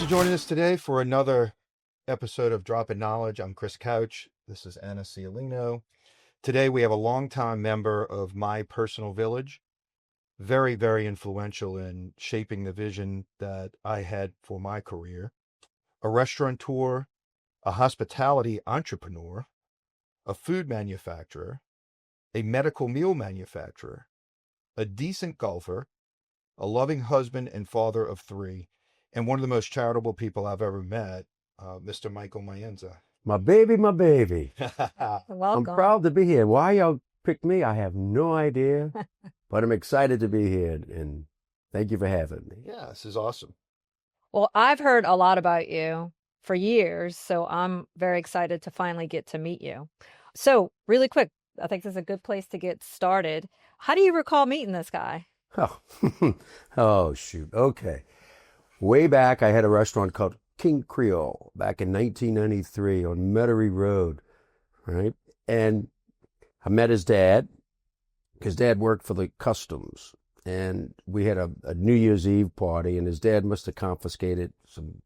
joining us today for another episode of Dropping Knowledge. I'm Chris Couch. This is Anna Cialino. Today we have a longtime member of my personal village, very, very influential in shaping the vision that I had for my career, a restaurateur, a hospitality entrepreneur, a food manufacturer, a medical meal manufacturer, a decent golfer, a loving husband and father of three, and one of the most charitable people I've ever met, Mr. Michael Maenza. My baby, my baby. I'm Welcome. proud to be here. Why y'all picked me, I have no idea, but I'm excited to be here, and thank you for having me. Yeah, this is awesome. Well, I've heard a lot about you for years, so I'm very excited to finally get to meet you. So, really quick, I think this is a good place to get started. How do you recall meeting this guy? Oh, oh shoot. Okay. Way back, I had a restaurant called King Creole back in 1993 on Metairie Road, right? And I met his dad, because Dad worked for the customs, and we had a New Year's Eve party, and his dad must have confiscated some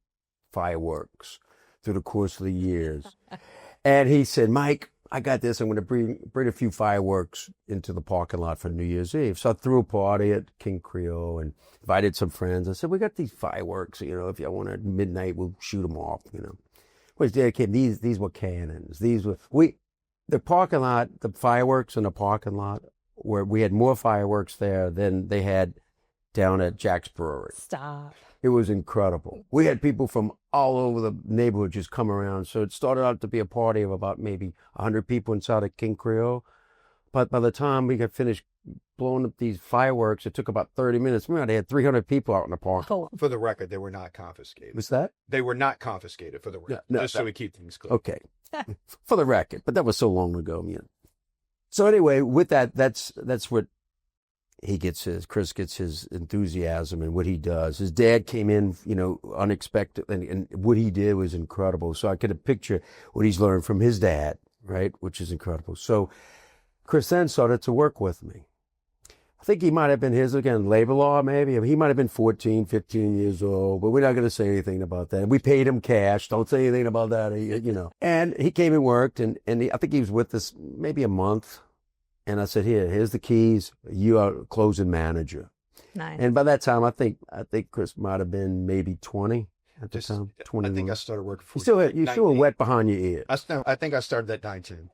fireworks through the course of the years. And he said, Mike, I got this. I'm going to bring a few fireworks into the parking lot for New Year's Eve. So I threw a party at King Creole and invited some friends. I said, we got these fireworks, if y'all want at midnight, we'll shoot them off, Well, his dad came, these were cannons. The parking lot, the fireworks in the parking lot, where we had more fireworks there than they had down at Jack's Brewery. Stop. It was incredible. We had people from all over the neighborhood just come around. So it started out to be a party of about maybe 100 people inside of King Creole. But by the time we got finished blowing up these fireworks, it took about 30 minutes. Man, they had 300 people out in the park. Oh, For the record, they were not confiscated. Was that? They were not confiscated, for the record, No, just so we keep things clear. Okay. For the record. But that was so long ago. So anyway, with that, that's what Chris gets his enthusiasm and what he does. His dad came in, unexpected, and what he did was incredible. So I could picture what he's learned from his dad, right? Which is incredible. So Chris then started to work with me. I think he might have been labor law, maybe. He might have been 14, 15 years old, but we're not going to say anything about that. We paid him cash. Don't say anything about that, And he came and worked, and I think he was with us maybe a month. And I said, here's the keys. You are closing manager. nice. And by that time, I think Chris might have been maybe 20 at the time. 20. I think I started working for You still were wet behind your ear. I think I started at 19.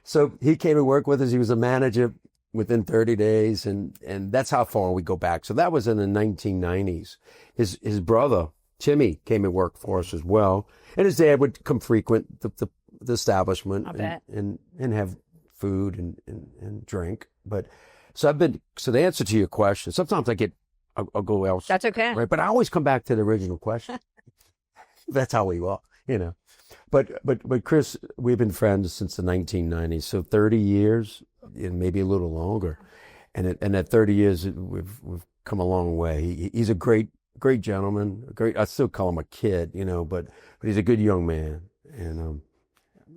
So he came and worked with us. He was a manager within 30 days. And that's how far we go back. So that was in the 1990s. His brother, Timmy, came and worked for us as well. And his dad would come frequent the establishment I bet. and have food and drink. But so the answer to your question, sometimes I'll go else. That's okay. Right. But I always come back to the original question. That's how we are, But Chris, we've been friends since the 1990s. So 30 years and maybe a little longer. And at 30 years, we've come a long way. He's a great gentleman, I still call him a kid, but he's a good young man. And,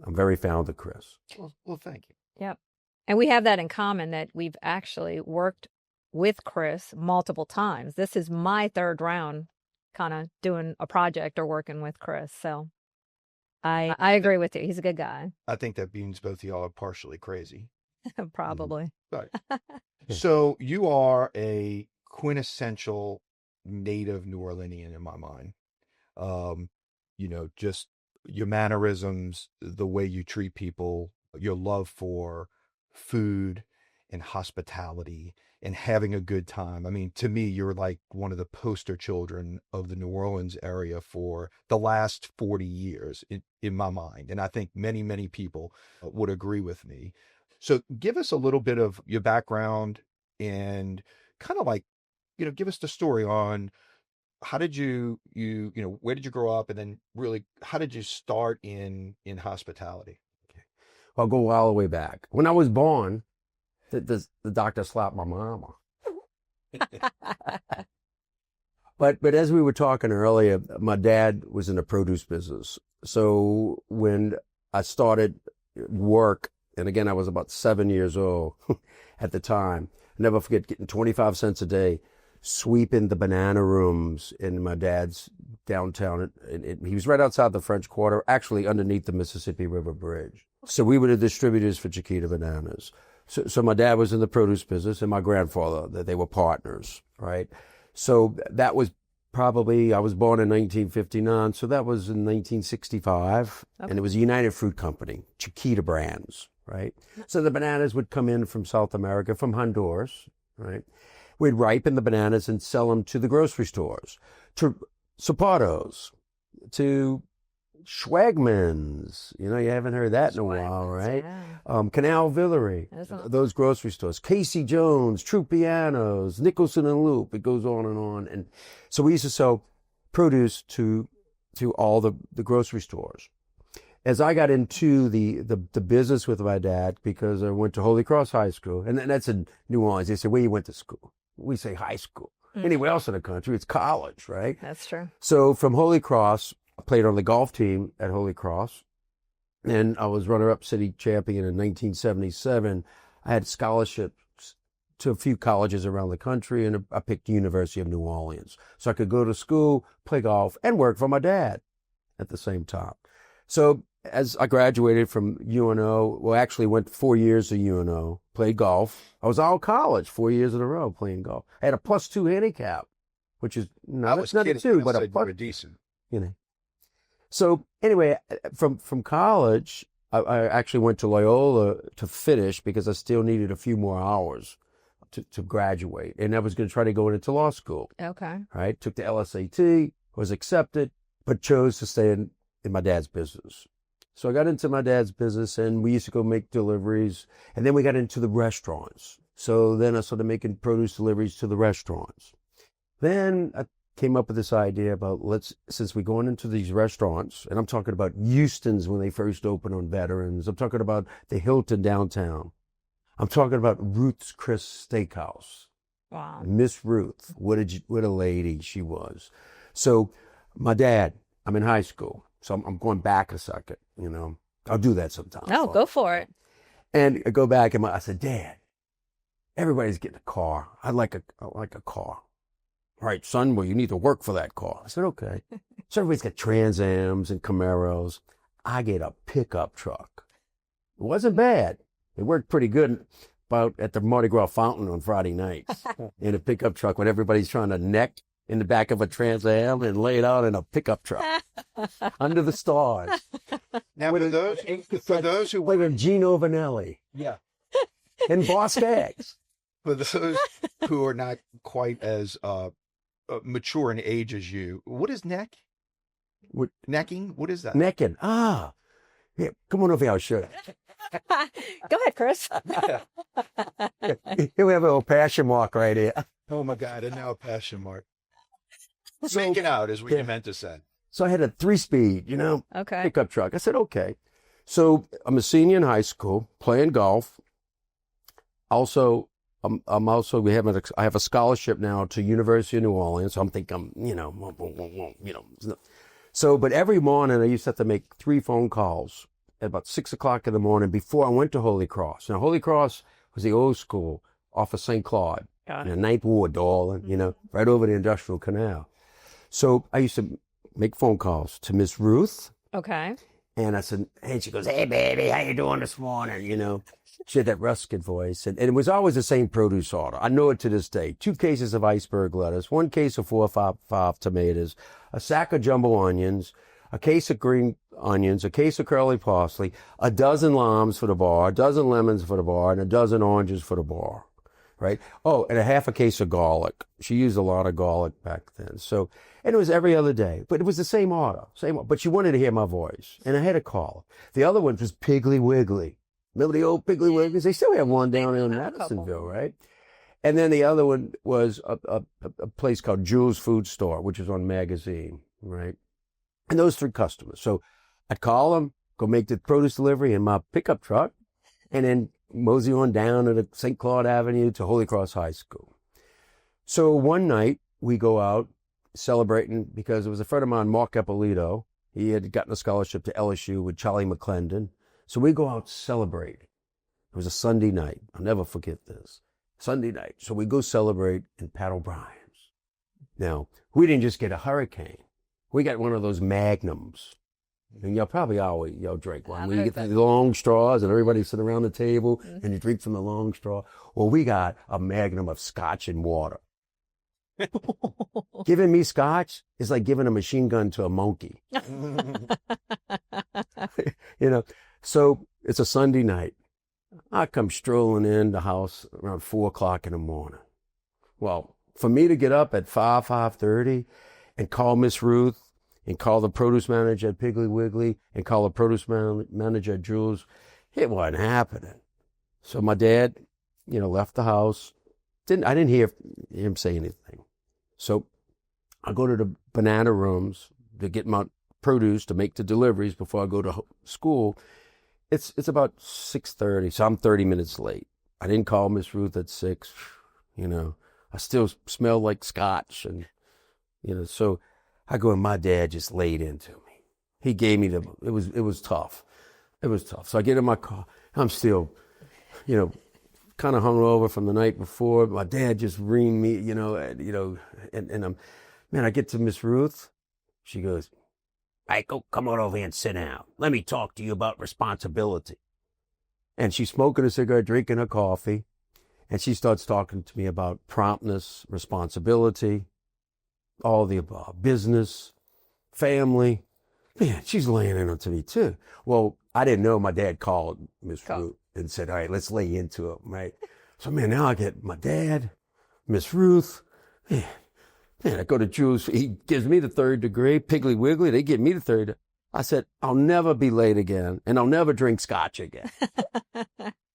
I'm very fond of Chris. Well, thank you. Yep. And we have that in common, that we've actually worked with Chris multiple times. This is my third round kind of doing a project or working with Chris. So I agree with you. He's a good guy. I think that means both of y'all are partially crazy. Probably. Right. So you are a quintessential native New Orleanian in my mind. Just your mannerisms, the way you treat people, your love for food and hospitality and having a good time. I mean, to me, you're like one of the poster children of the New Orleans area for the last 40 years in my mind. And I think many, many people would agree with me. So give us a little bit of your background and kind of like, give us the story on how did where did you grow up? And then really, how did you start in hospitality? I'll go all the way back. When I was born, the doctor slapped my mama. But as we were talking earlier, my dad was in the produce business. So when I started work, and again, I was about 7 years old at the time, I'll never forget getting 25 cents a day sweeping the banana rooms in my dad's downtown. He was right outside the French Quarter, actually underneath the Mississippi River Bridge. So we were the distributors for Chiquita bananas. So my dad was in the produce business, and my grandfather, they were partners, right? So that was probably, I was born in 1959, so that was in 1965, and it was a United Fruit Company, Chiquita brands, right? So the bananas would come in from South America, from Honduras, right? We'd ripen the bananas and sell them to the grocery stores, to Zapatos, to Schwagman's. You haven't heard that in a while, right? Yeah. Canal Villery, those grocery stores. Casey Jones, Trupiano's, Nicholson and Loop. It goes on. And so we used to sell produce to all the grocery stores. As I got into the business with my dad, because I went to Holy Cross High School, and that's in New Orleans. They say, where you went to school? We say high school. Anywhere else in the country, it's college, right? That's true. So from Holy Cross, I played on the golf team at Holy Cross, and I was runner-up city champion in 1977. I had scholarships to a few colleges around the country, and I picked the University of New Orleans. So I could go to school, play golf, and work for my dad at the same time. So as I graduated from UNO, well, actually went 4 years to UNO, played golf. I was all college 4 years in a row playing golf. I had a +2 handicap, which is it's not a two, but a plus. Decent. So anyway, from college, I actually went to Loyola to finish because I still needed a few more hours to graduate, and I was going to try to go into law school. Okay. Right? Took the LSAT, was accepted, but chose to stay in my dad's business. So I got into my dad's business, and we used to go make deliveries, and then we got into the restaurants. So then I started making produce deliveries to the restaurants. Then I came up with this idea about since we're going into these restaurants, and I'm talking about Houston's when they first opened on Veterans. I'm talking about the Hilton downtown. I'm talking about Ruth's Chris Steakhouse. Wow. Miss Ruth, what a lady she was. So my dad, I'm in high school, so I'm going back a second, I'll do that sometime. No, go for it. And I go back and I said, Dad, everybody's getting a car. I like a car. All right, son, well, you need to work for that car. I said, okay. So everybody's got Trans Ams and Camaros. I get a pickup truck. It wasn't bad. It worked pretty good about at the Mardi Gras fountain on Friday nights in a pickup truck when everybody's trying to neck in the back of a Trans Am and lay it out in a pickup truck under the stars. Now, for those who with Gino Vanelli. Yeah. And Boss Gags. For those who are not quite as mature in age as you, what is neck? Necking? What is that? Necking. Ah. Yeah, come on over here, I'll show you. Go ahead, Chris. Here we have a little passion mark right here. Oh my God, and now a passion mark. Making out is what you meant to say. So I had a 3-speed, Okay. pickup truck. I said, okay. So I'm a senior in high school, playing golf. Also, I have a scholarship now to University of New Orleans. So I'm thinking, So, but every morning I used to have to make 3 phone calls at about 6 o'clock in the morning before I went to Holy Cross. Now, Holy Cross was the old school off of St. Claude, Ninth Ward, Darling, right over the Industrial Canal. So I used to make phone calls to Miss Ruth. Okay. And I said, hey, she goes, hey, baby, how you doing this morning? She had that rusket voice. And it was always the same produce order. I know it to this day. 2 cases of iceberg lettuce, 1 case of 4 or 5 tomatoes, a sack of jumbo onions, a case of green onions, a case of curly parsley, a dozen limes for the bar, a dozen lemons for the bar, and a dozen oranges for the bar. Right? Oh, and a half a case of garlic. She used a lot of garlic back then. So, and it was every other day, but it was the same order, but she wanted to hear my voice, and I had to call her. The other one was Piggly Wiggly. Remember the old Piggly Wigglies? They still have one down in Madisonville, right? And then the other one was a place called Jewel's Food Store, which was on Magazine, right? And those 3 customers. So I'd call them, go make the produce delivery in my pickup truck, and then mosey on down to the St. Claude Avenue to Holy Cross High School. So one night we go out celebrating because it was a friend of mine, Mark Eppolito. He had gotten a scholarship to LSU with Charlie McClendon. So we go out celebrating. It was a Sunday night. I'll never forget this. Sunday night. So we go celebrate in Pat O'Brien's. Now, we didn't just get a hurricane. We got one of those magnums. And y'all probably always, y'all drink one. We get the long straws and everybody sit around the table and you drink from the long straw. Well, we got a magnum of scotch and water. Giving me scotch is like giving a machine gun to a monkey. So it's a Sunday night. I come strolling in the house around 4:00 in the morning. Well, for me to get up at 5:30 and call Miss Ruth and call the produce manager at Piggly Wiggly and call the produce manager at Jules, it wasn't happening. So my dad, left the house. I didn't hear him say anything. So I go to the banana rooms to get my produce to make the deliveries before I go to school. It's about 6:30, so I'm 30 minutes late. I didn't call Miss Ruth at 6. I still smell like scotch, and so I go, and my dad just laid into me. He gave me it was tough. It was tough. So I get in my car. I'm still, kind of hungover from the night before. My dad just reamed me, and I get to Miss Ruth. She goes, Michael, come on over here and sit down. Let me talk to you about responsibility. And she's smoking a cigarette, drinking her coffee, and she starts talking to me about promptness, responsibility, all the above, business, family. Man, she's laying into me too. Well, I didn't know my dad called Miss Ruth and said, all right, let's lay into it, right? So, now I get my dad, Miss Ruth. Man, I go to Jules. He gives me the 3rd degree. Piggly Wiggly, they give me the 3rd. I said, I'll never be late again, and I'll never drink scotch again.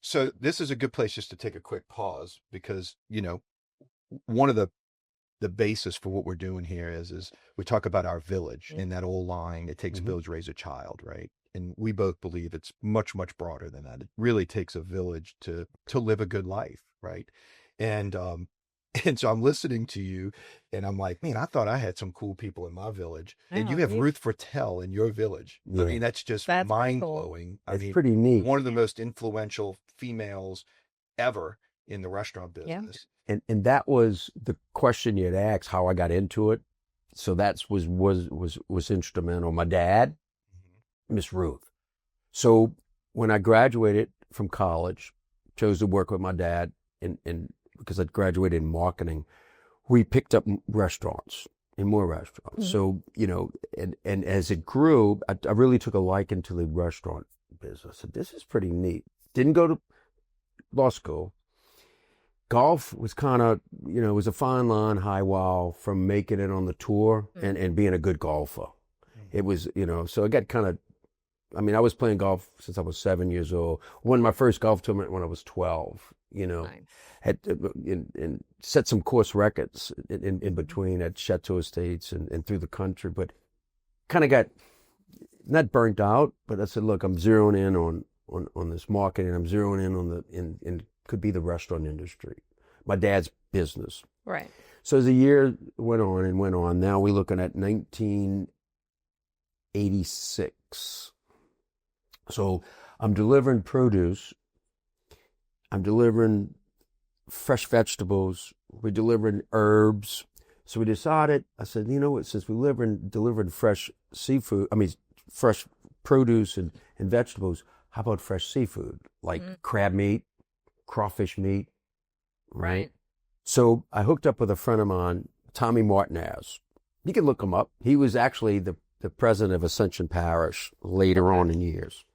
So this is a good place just to take a quick pause because, one of the basis for what we're doing here is we talk about our village in that old line. It takes a village to raise a child, right? And we both believe it's much, much broader than that. It really takes a village to live a good life, right? And so I'm listening to you and I'm like, man, I thought I had some cool people in my village. And you have Ruth Fertel in your village. Yeah. I mean, that's just mind blowing. Cool. It's pretty neat. One of the most influential females ever in the restaurant business. Yeah. And that was the question you had asked, how I got into it. So that was instrumental. My dad, Miss Ruth. So when I graduated from college, chose to work with my dad and because I'd graduated in marketing, we picked up restaurants and more restaurants. So, and as it grew, I really took a liking to the restaurant business. So this is pretty neat. Didn't go to law school. Golf was kind of, it was a fine line, high wall from making it on the tour and being a good golfer. It was, so I got kind of, I was playing golf since I was 7 years old. Won my first golf tournament when I was 12, nice. Had and set some course records in between at Chateau Estates and through the country, but kind of got not burnt out, but I said, look, I'm zeroing in on this market, and I'm zeroing in on in could be the restaurant industry, my dad's business. Right. So as the year went on, now we're looking at 1986. So I'm delivering produce. I'm delivering fresh vegetables. We're delivering herbs. So we decided, I said, since we're delivering fresh seafood, fresh produce and vegetables, how about fresh seafood? Like crab meat, crawfish meat, right? So I hooked up with a friend of mine, Tommy Martinez. You can look him up. He was actually the president of Ascension Parish later on in years.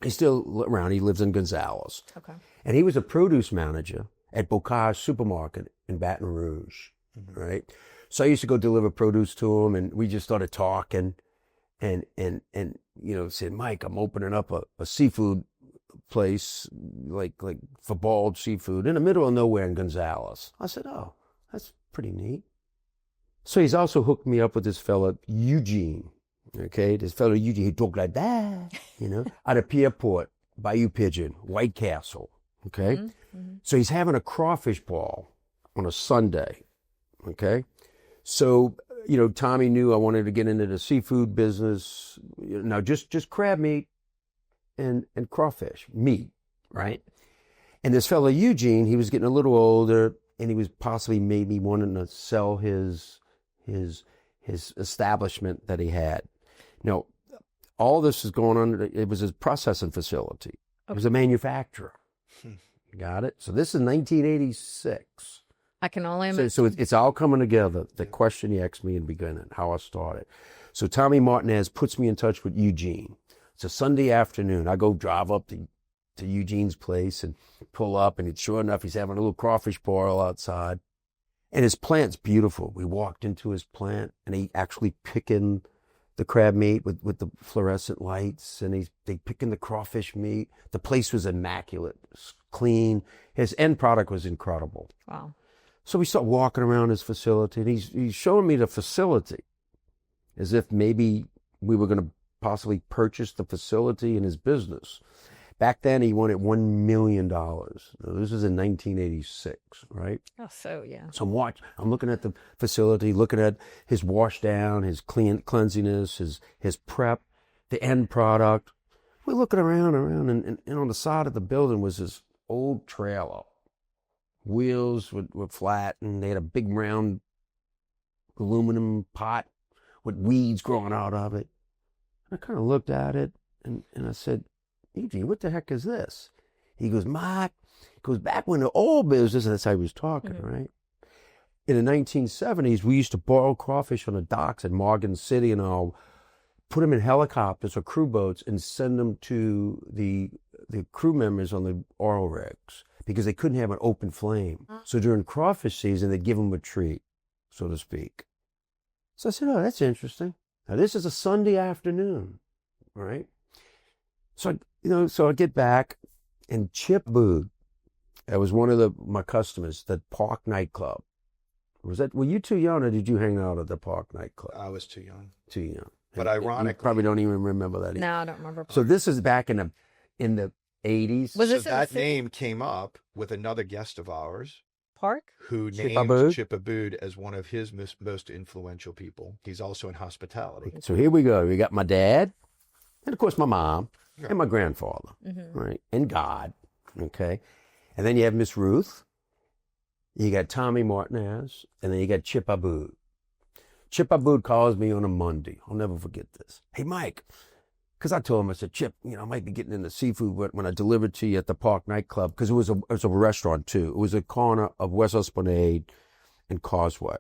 He's still around. He lives in Gonzales. Okay. And he was a produce manager at Bocage Supermarket in Baton Rouge, right? So I used to go deliver produce to him, and we just started talking and said, Mike, I'm opening up a seafood place, like for bald seafood in the middle of nowhere in Gonzales. I said, oh, that's pretty neat. So he's also hooked me up with this fella, Eugene. Okay, this fellow Eugene, he talked like that, out of Pierport, Bayou Pigeon, White Castle. Okay, so he's having a crawfish ball on a Sunday. Okay, so Tommy knew I wanted to get into the seafood business. Now just crab meat and crawfish meat, right? And this fellow Eugene, he was getting a little older, and he was possibly maybe wanting to sell his his establishment that he had. Now, all this is going on. It was his processing facility. It was a manufacturer. Got it? So this is 1986. I can only imagine. So it's all coming together. The question you asked me in the beginning, how I started. So Tommy Martinez puts me in touch with Eugene. It's a Sunday afternoon. I go drive up to Eugene's place and pull up, and sure enough, he's having a little crawfish boil outside. And his plant's beautiful. We walked into his plant, and he actually picking the crab meat with the fluorescent lights, and they picking the crawfish meat. The place was immaculate, clean. His end product was incredible. Wow. So we start walking around his facility, and he's showing me the facility as if maybe we were going to possibly purchase the facility in his business. Back then, he wanted $1 million. Now, this was in 1986, right? Oh, so yeah. So I'm looking at the facility, looking at his wash down, his cleanliness, his prep, the end product. We're looking around, and on the side of the building was this old trailer. Wheels were flat, and they had a big round aluminum pot with weeds growing out of it. I kind of looked at it, and I said, Eugene, what the heck is this? He goes, Mike, back when the oil business, that's how he was talking, right? In the 1970s, we used to boil crawfish on the docks in Morgan City, and I'll put them in helicopters or crew boats and send them to the crew members on the oil rigs because they couldn't have an open flame. So during crawfish season, they'd give them a treat, so to speak. So I said, oh, that's interesting. Now, this is a Sunday afternoon, right? So, so I get back, and Chip Bood, that was one of my customers, the Park nightclub. Were you too young, or did you hang out at the Park nightclub? I was too young. Too young. But ironically, you probably don't even remember that either. No, I don't remember. So this is back in the 80s. Was so this that name came up with another guest of ours Park? who Chip named Abood? Chip Abood as one of his most influential people. He's also in hospitality. So here we go. We got my dad, and of course my mom, and my grandfather, right? And God, okay? And then you have Miss Ruth. You got Tommy Martinez, and then you got Chip Abood. Chip Abood calls me on a Monday. I'll never forget this. Hey, Mike, because I told him, I said, Chip, I might be getting into seafood when I delivered to you at the Park nightclub, because it was a restaurant too. It was a corner of West Esplanade and Causeway.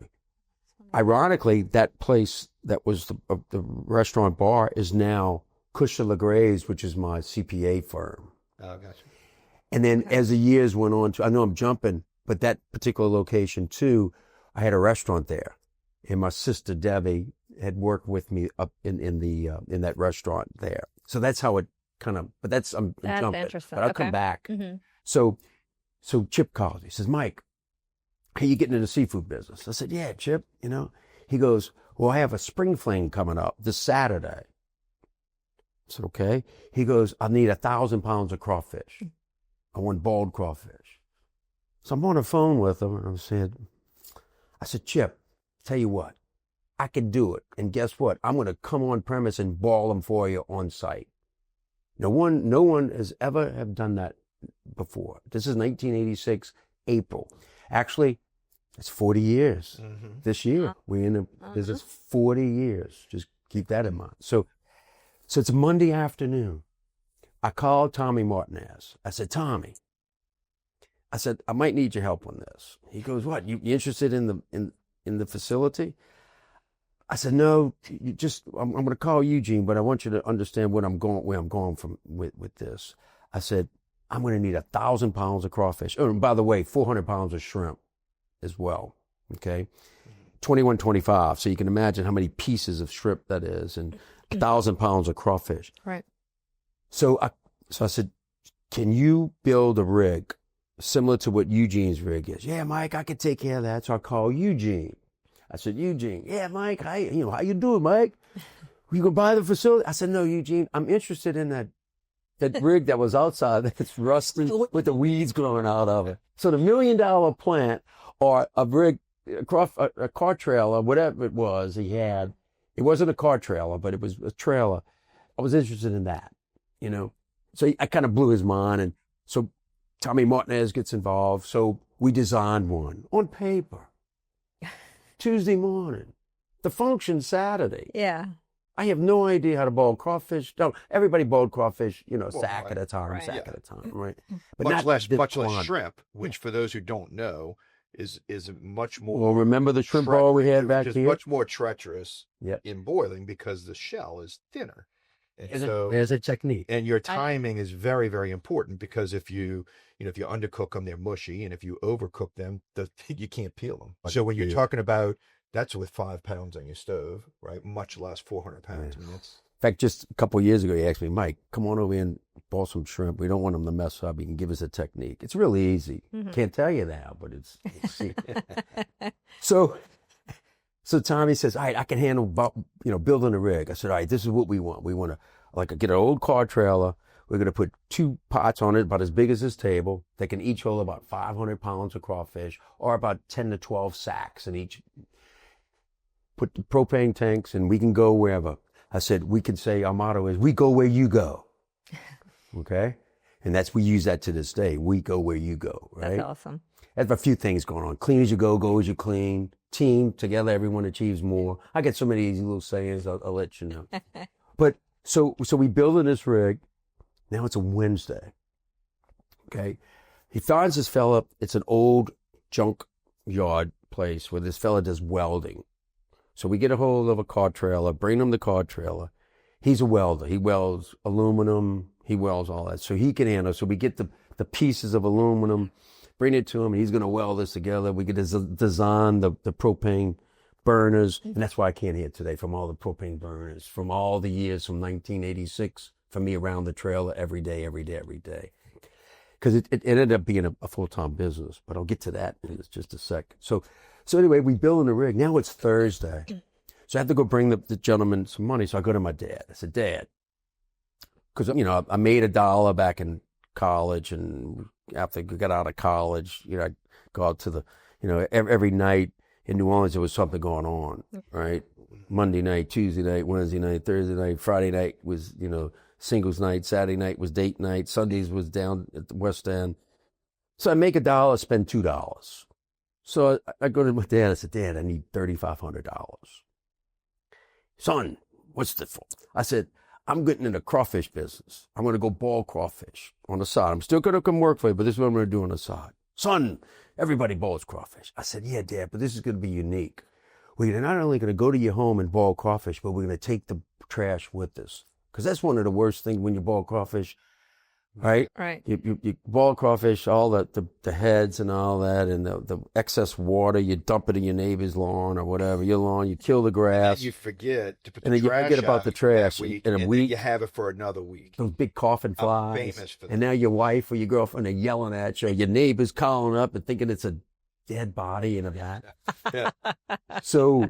Ironically, that place that was the restaurant bar is now Cushla LeGray's, which is my CPA firm. Oh, gotcha. And then as the years went on, I know I'm jumping, but that particular location too, I had a restaurant there, and my sister Debbie had worked with me up in that restaurant there. So that's how it kind of. But that's jumping. Interesting. But I'll Okay. come back. Mm-hmm. So Chip calls. He says, Mike, hey, you getting in the seafood business? I said, yeah, Chip. He goes, well, I have a spring fling coming up this Saturday. I said, okay. He goes, I need 1,000 pounds of crawfish. I want boiled crawfish. So I'm on the phone with him, and I said, Chip, tell you what, I can do it. And guess what? I'm going to come on premise and boil them for you on site. No one has ever have done that before. This is 1986, April. Actually, it's 40 years this year. This is 40 years. Just keep that in mind. So it's a Monday afternoon. I called Tommy Martinez. I said, Tommy, I might need your help on this. He goes, what? You interested in the facility? I said, no, I'm going to call Eugene, but I want you to understand where I'm going from with this. I said, I'm going to need 1,000 pounds of crawfish. Oh, and by the way, 400 pounds of shrimp as well. Okay. 21.25. So you can imagine how many pieces of shrimp that is, and 1,000 pounds of crawfish. Right. So I said, can you build a rig similar to what Eugene's rig is? Yeah, Mike, I can take care of that. So I called Eugene. I said, Eugene, yeah, Mike, how you doing, Mike? You gonna buy the facility? I said, no, Eugene, I'm interested in that rig that was outside that's rusty with the weeds growing out of it. So the $1 million plant, or a rig, a car trailer, whatever it was he had, it wasn't a car trailer, but it was a trailer. I was interested in that, So I kind of blew his mind, and so Tommy Martinez gets involved. So we designed one on paper. Tuesday morning, The function's Saturday. Yeah. I have no idea how to boil crawfish. No, everybody boiled crawfish, Well, sack right. at a time, Right. sack Yeah. at a time, right? But Much not less this much less quantity. shrimp, which for those who don't know is much more Well, remember the shrimp boil we had back just here? much more treacherous Yep. in boiling because the shell is thinner. And so There's a technique. and your timing is very, very important because if you if you undercook them, they're mushy, and if you overcook them, you can't peel them. So when you're talking about that's with 5 pounds on your stove, right? Much less 400 pounds. I mean, that's In fact, just a couple of years ago, he asked me, Mike, come on over here and boil some shrimp. We don't want them to mess up. You can give us a technique. It's really easy. Can't tell you now, but it's see. So Tommy says, all right, I can handle building a rig. I said, all right, this is what we want. We want to get an old car trailer. We're going to put 2 pots on it about as big as this table. They can each hold about 500 pounds of crawfish or about 10 to 12 sacks in each. Put the propane tanks and we can go wherever. I said, we can say our motto is, we go where you go. Okay? And we use that to this day. We go where you go, right? That's awesome. I have a few things going on. Clean as you go as you clean. Team, together everyone achieves more. I get so many easy little sayings, I'll let you know. But so we building this rig. Now it's a Wednesday. Okay? He finds this fella, it's an old junk yard place where this fella does welding. So we get a hold of a car trailer, bring him the car trailer. He's a welder. He welds aluminum. He welds all that. So he can handle. So we get the pieces of aluminum, bring it to him, and he's going to weld this together. We get to design the propane burners. And that's why I can't hear today, from all the propane burners, from all the years from 1986, for me around the trailer every day. Because it ended up being a full-time business. But I'll get to that in just a sec. So anyway, we build in the rig. Now it's Thursday. So I have to go bring the gentleman some money. So I go to my dad. I said, Dad, because, I made $1 back in college. And after I got out of college, I'd go out to the, every night in New Orleans, there was something going on, right? Monday night, Tuesday night, Wednesday night, Thursday night, Friday night was, singles night. Saturday night was date night. Sundays was down at the West End. So I make $1, spend $2. So I go to my dad. I said, Dad, I need $3,500. Son, what's the for? I said, I'm getting in the crawfish business. I'm going to go boil crawfish on the side. I'm still going to come work for you, but this is what I'm going to do on the side. Son, everybody boils crawfish. I said, yeah, Dad, but this is going to be unique. We're not only going to go to your home and boil crawfish, but we're going to take the trash with us. Because that's one of the worst things when you boil crawfish. Right? Right. You boil crawfish, all the heads and all that, and the excess water, you dump it in your neighbor's lawn or whatever, your lawn, you kill the grass. And you forget to put the and then trash you forget about out the trash that week, in a and week. then you have it for another week. Those big coughing flies. I'm famous for that. And now your wife or your girlfriend are yelling at you, or your neighbor's calling up and thinking it's a dead body in a vat. Yeah. So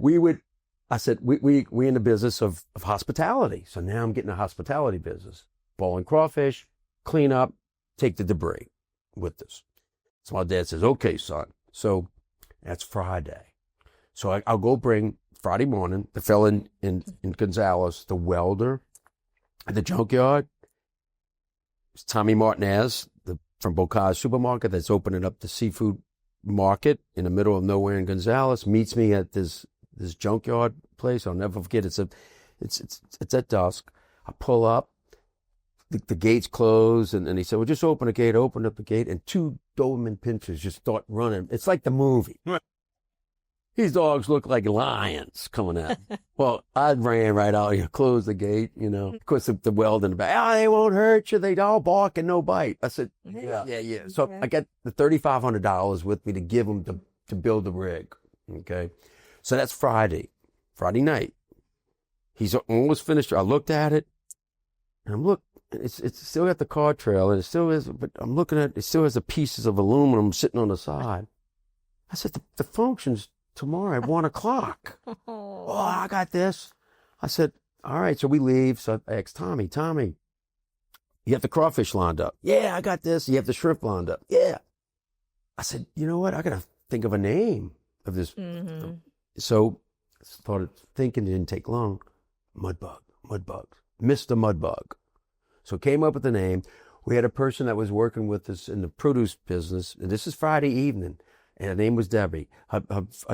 I said, we in the business of hospitality. So now I'm getting a hospitality business. Boiling crawfish, clean up, take the debris with us. So my dad says, okay, son. So that's Friday. So I'll go bring Friday morning the fella in Gonzales, the welder at the junkyard. It's Tommy Martinez from Bocage Supermarket that's opening up the seafood market in the middle of nowhere in Gonzales. Meets me at this junkyard place. I'll never forget. It's at dusk. I pull up. The gate's closed, and he said, well, just open the gate. Open up the gate, and 2 Doberman pinchers just start running. It's like the movie. These dogs look like lions coming out. Well, I ran right out here, closed the gate, Of course, the weld in the back, they won't hurt you. They all bark and no bite. I said, yeah. So I got the $3,500 with me to give them to build the rig, okay? So that's Friday night. He's almost finished. I looked at it, and I'm looking. It's still got the car trail, and it still is, but I'm looking at it still has the pieces of aluminum sitting on the side. I said, the function's tomorrow at 1:00. Oh, I got this. I said, all right, so we leave. So I asked Tommy, you have the crawfish lined up? Yeah, I got this. You have the shrimp lined up? Yeah. I said, you know what? I got to think of a name of this. Mm-hmm. So I started thinking, it didn't take long. Mudbug, Mr. Mudbug. So came up with the name. We had a person that was working with us in the produce business. And this is Friday evening. And her name was Debbie. Her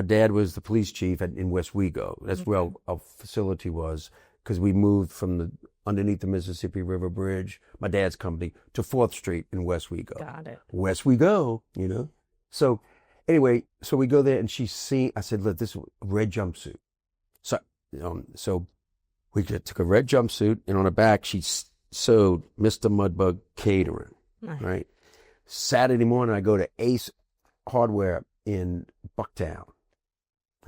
dad was the police chief in West Wego. That's where our facility was, because we moved from underneath the Mississippi River Bridge, my dad's company, to 4th Street in West Wego. Got it. West we go, you know. So anyway, so we go there and she's seeing, I said, look, this is a red jumpsuit. So we took a red jumpsuit, and on the back she sewed Mr. Mudbug Catering, Nice. right? Saturday morning I go to Ace Hardware in Bucktown,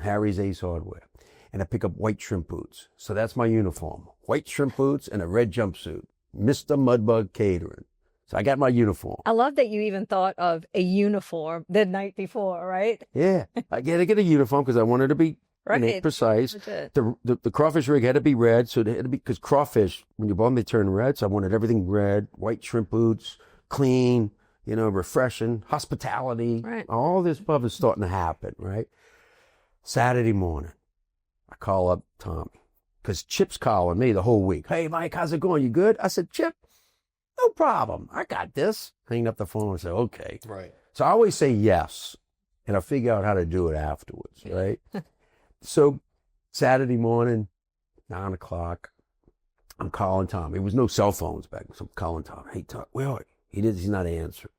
Harry's Ace Hardware, and I pick up white shrimp boots. So that's my uniform, white shrimp boots and a red jumpsuit, Mr. Mudbug Catering. So I got my uniform. I love that you even thought of a uniform the night before, right? Yeah, I got to get a uniform because I wanted to be Right. precise. Legit. The crawfish rig had to be red, so it had to be, because crawfish, when you boil them, they turn red. So I wanted everything red, white shrimp boots, clean, you know, refreshing, hospitality. Right. All this stuff is starting to happen, right? Saturday morning, I call up Tommy, because Chip's calling me the whole week. Hey, Mike, how's it going? You good? I said, Chip, no problem. I got this. Hang up the phone and say, okay. Right. So I always say yes, and I figure out how to do it afterwards, right? So Saturday morning, 9 o'clock, I'm calling Tom. There was no cell phones back then, so I'm calling Tom. Hey, Tom, where are you? He's not answering.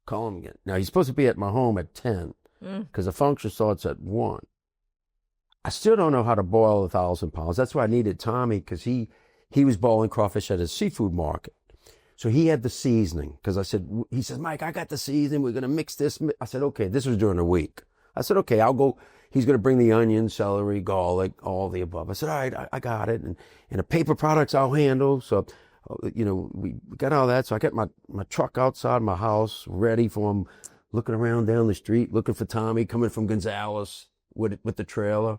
Call him again. Now, he's supposed to be at my home at 10 because the function starts at 1. I still don't know how to boil 1,000 pounds. That's why I needed Tommy, because he was boiling crawfish at a seafood market. So he had the seasoning, because he says, Mike, I got the seasoning. We're going to mix this. I said, okay, this was during the week. I said, okay, I'll go. He's going to bring the onion, celery, garlic, all the above. I said, all right, I got it. And the paper products I'll handle. So, you know, we got all that. So I got my truck outside my house ready for him, looking around down the street, looking for Tommy coming from Gonzales with the trailer.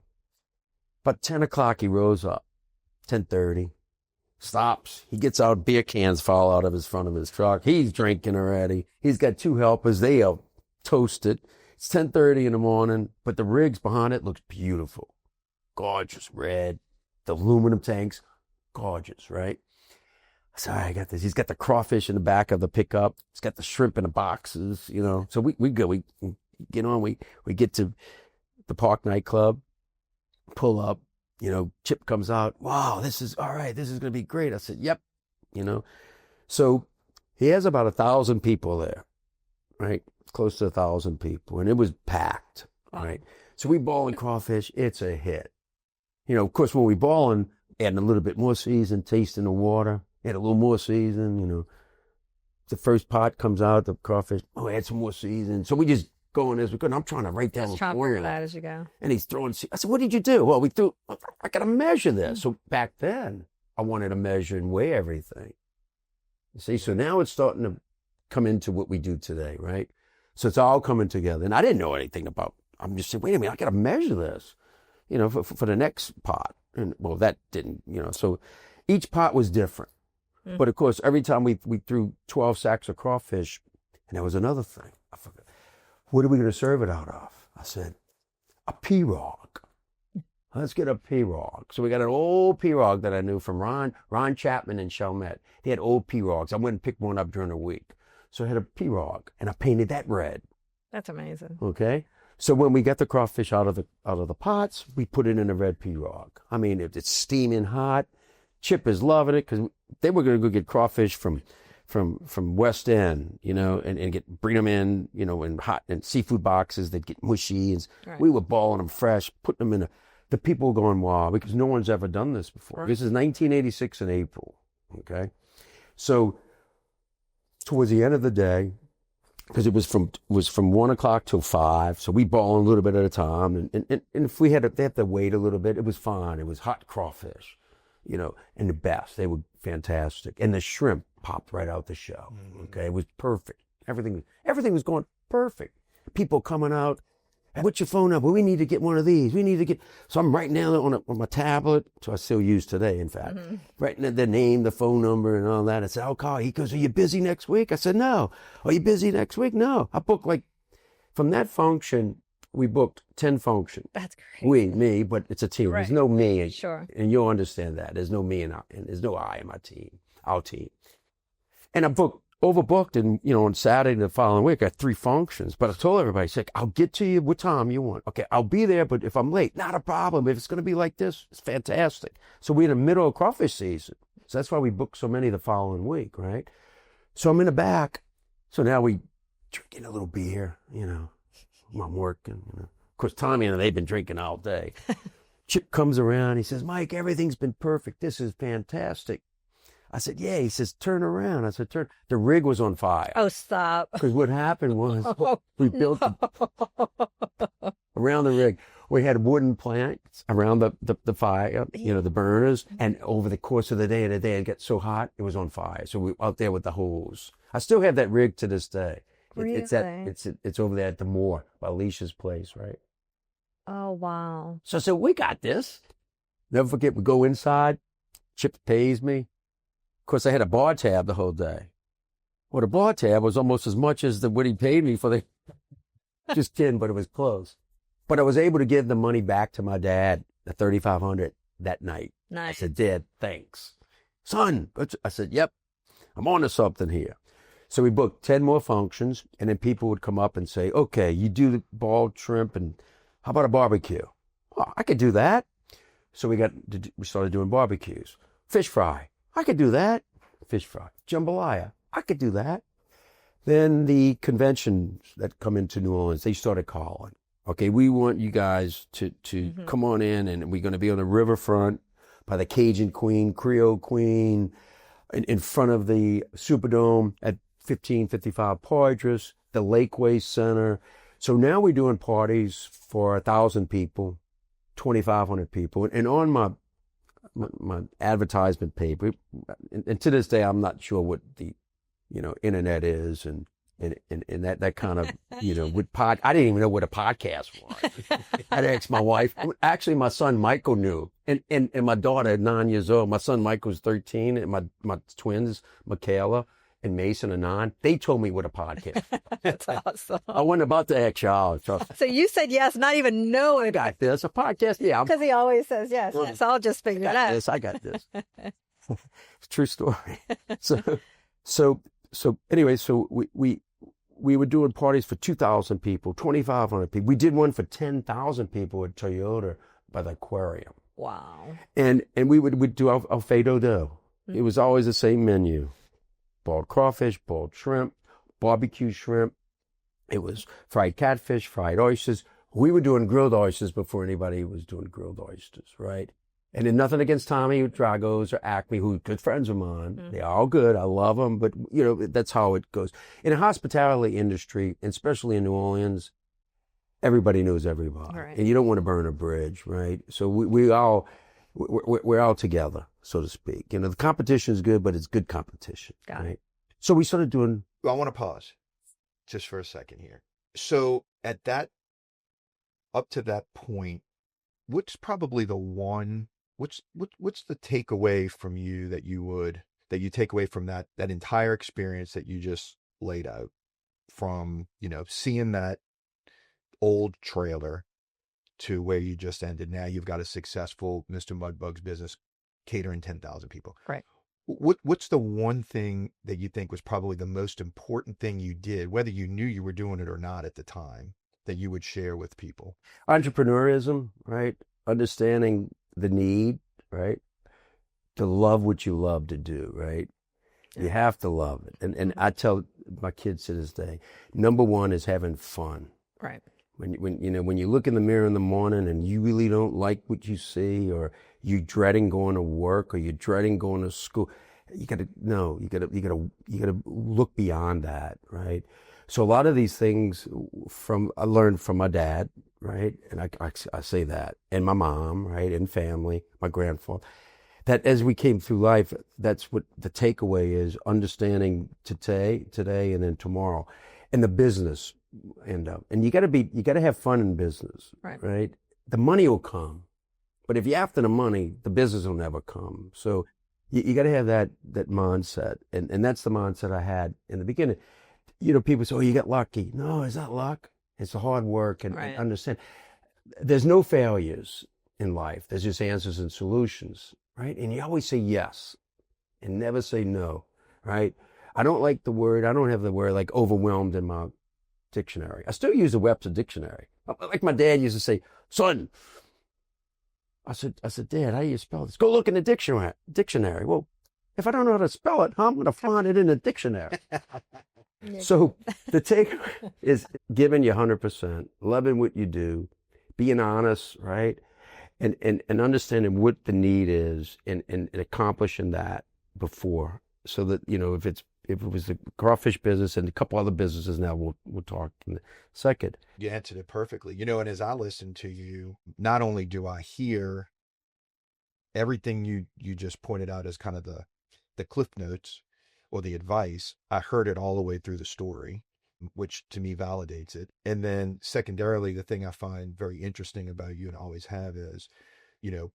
But 10 o'clock, he rose up, 10:30, stops. He gets out, beer cans fall out of his front of his truck. He's drinking already. He's got 2 helpers. They are toasted. It's 10:30 in the morning, but the rigs behind it looks beautiful. Gorgeous red, the aluminum tanks, gorgeous, right? I said, all right, I got this. He's got the crawfish in the back of the pickup. He's got the shrimp in the boxes, you know. So we go, we get on, we get to the Park nightclub, pull up, you know, Chip comes out. Wow, this is all right. This is going to be great. I said, yep, you know. So he has about 1,000 people there, right? Close to 1,000 people, and it was packed, right? So we boiling crawfish, it's a hit. You know, of course, when we boiling, adding a little bit more season, tasting the water, add a little more season, you know. The first pot comes out, the crawfish, add some more season. So we just go in as we go. And I'm trying to write down the Just trying to figure formula. that as you go. And he's throwing, I said, what did you do? Well, I got to measure this. So back then, I wanted to measure and weigh everything. You see, so now it's starting to come into what we do today, right? So it's all coming together. And I didn't know anything about, I'm just saying, wait a minute, I got to measure this, you know, for the next pot. And well, that didn't, you know, so each pot was different. But of course, every time we threw 12 sacks of crawfish, and there was another thing, I forgot. What are we going to serve it out of? I said, a pirog. Let's get a pirog. So we got an old pirog that I knew from Ron Chapman in Chalmette. They had old pirogs. I went and picked one up during the week. So I had a pirog, and I painted that red. That's amazing. Okay. So when we got the crawfish out of the pots, we put it in a red pirog. I mean, it's steaming hot. Chip is loving it, because they were going to go get crawfish from West End, you know, and bring them in, you know, in hot and seafood boxes. They'd get mushy, and Right. we were balling them fresh, putting them in. The people were going, wow, because no one's ever done this before. Right. This is 1986 in April. Okay. So towards the end of the day, because it was from 1 o'clock till 5, so we ball a little bit at a time, and if they had to wait a little bit, it was fine. It was hot crawfish, you know, and the best. They were fantastic, and the shrimp popped right out the shell. Okay, it was perfect. Everything was going perfect. People coming out. Hey, what's your phone number? We need to get one of these. We need to get. So I'm writing down on my tablet, so I still use today, in fact, writing the name, the phone number, and all that. I said, I'll call. He goes, are you busy next week? I said, no. Are you busy next week? No. I booked from that function, we booked 10 functions. That's great. Me, but it's a team. Right. There's no me. Sure. And you'll understand that. There's no me and there's no I in my team, our team. And I booked overbooked, and on Saturday the following week I had 3 functions. But I told everybody, said, I'll get to you what time you want. Okay, I'll be there, but if I'm late, not a problem. If it's going to be like this, it's fantastic. So we're in the middle of crawfish season. So that's why we booked so many the following week, right? So I'm in the back. So now we drinking a little beer, I'm working. Of course, Tommy and they've been drinking all day. Chip comes around. He says, Mike, everything's been perfect. This is fantastic. I said, yeah. He says, turn around. I said, turn. The rig was on fire. Oh, stop. Because what happened was Oh, we built around the rig. We had wooden planks around the fire, the burners. And over the course of the day, it got so hot, it was on fire. So we were out there with the hose. I still have that rig to this day. Really? It's over there at the moor by Alicia's place, right? Oh, wow. So I said, we got this. Never forget, we go inside. Chip pays me. Of course, I had a bar tab the whole day. Well, the bar tab was almost as much as what he paid me for the... Just kidding, but it was close. But I was able to give the money back to my dad, the $3,500 that night. Nice. I said, Dad, thanks. Son, I said, yep, I'm on to something here. So we booked 10 more functions, and then people would come up and say, okay, you do the boiled shrimp, and how about a barbecue? Oh, I could do that. So we started doing barbecues. Fish fry. I could do that. Fish fry. Jambalaya. I could do that. Then the conventions that come into New Orleans, they started calling. Okay, we want you guys to come on in, and we're going to be on the riverfront by the Cajun Queen, Creole Queen, in front of the Superdome at 1555 Poydras, the Lakeway Center. So now we're doing parties for 1,000 people, 2,500 people. And on my advertisement paper, and to this day, I'm not sure what the, internet is and that kind of, I didn't even know what a podcast was. I'd ask my wife. Actually, my son Michael knew, and my daughter at 9 years old. My son Michael was 13, and my twins, Michaela and Mason are 9. They told me what a podcast. That's awesome. I wasn't about to ask y'all. So you said yes, not even knowing. I got this. A podcast, yeah. Because he always says yes. Yes, I'll just figure it out. I got this. It's a true story. So anyway, so we were doing parties for 2,000 people, 2,500 people. We did one for 10,000 people at Toyota by the aquarium. Wow. And we'd do Alfredo dough. It was always the same menu. Boiled crawfish, boiled shrimp, barbecue shrimp. It was fried catfish, fried oysters. We were doing grilled oysters before anybody was doing grilled oysters, right? And then nothing against Tommy Dragos or Acme, who are good friends of mine. They're all good. I love them. But, that's how it goes. In the hospitality industry, and especially in New Orleans, everybody knows everybody. Right. And you don't want to burn a bridge, right? So we're all together, so to speak. The competition is good, but it's good competition. Got it. So we started doing... Well, I want to pause just for a second here. So up to that point, what's probably the one... What's the takeaway from you that you take away from that entire experience that you just laid out, from, seeing that old trailer to where you just ended? Now you've got a successful Mr. Mudbug's business catering 10,000 people. Right. What's the one thing that you think was probably the most important thing you did, whether you knew you were doing it or not at the time, that you would share with people? Entrepreneurism, right? Understanding the need, right? To love what you love to do, right? Yeah. You have to love it. And I tell my kids to this day, number one is having fun. Right. When you look in the mirror in the morning and you really don't like what you see, or you're dreading going to work, or you're dreading going to school, you gotta look beyond that, right? So a lot of these things I learned from my dad, right? And I say that, and my mom, right? And family, my grandfather, that as we came through life, that's what the takeaway is: understanding today, and then tomorrow, and the business end up. And you gotta have fun in business, right? The money will come, but if you're after the money, the business will never come. So you gotta have that mindset, and that's the mindset I had in the beginning. People say, "Oh, you got lucky." No, it's not luck. It's the hard work and understand. There's no failures in life. There's just answers and solutions, right? And you always say yes and never say no, right? I don't like the word, I don't have the word like overwhelmed in my dictionary. I still use the Webster dictionary. Like my dad used to say, son, I said, Dad, how do you spell this? Go look in the dictionary. Well, if I don't know how to spell it, how am I going to find it in the dictionary? So the take is giving you 100%, loving what you do, being honest, right? And understanding what the need is and accomplishing that before. So that, if it was the crawfish business and a couple other businesses now we'll talk in a second. You answered it perfectly. And as I listen to you, not only do I hear everything you just pointed out as kind of the cliff notes or the advice, I heard it all the way through the story, which to me validates it. And then secondarily, the thing I find very interesting about you and always have is,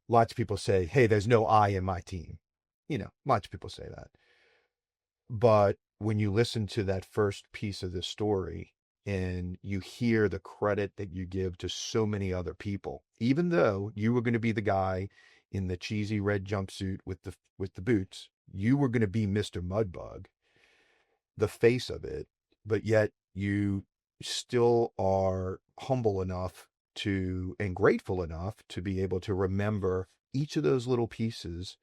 lots of people say, hey, there's no I in my team. Lots of people say that. But when you listen to that first piece of the story and you hear the credit that you give to so many other people, even though you were going to be the guy in the cheesy red jumpsuit with the boots, you were going to be Mr. Mudbug, the face of it, but yet you still are humble enough and grateful enough to be able to remember each of those little pieces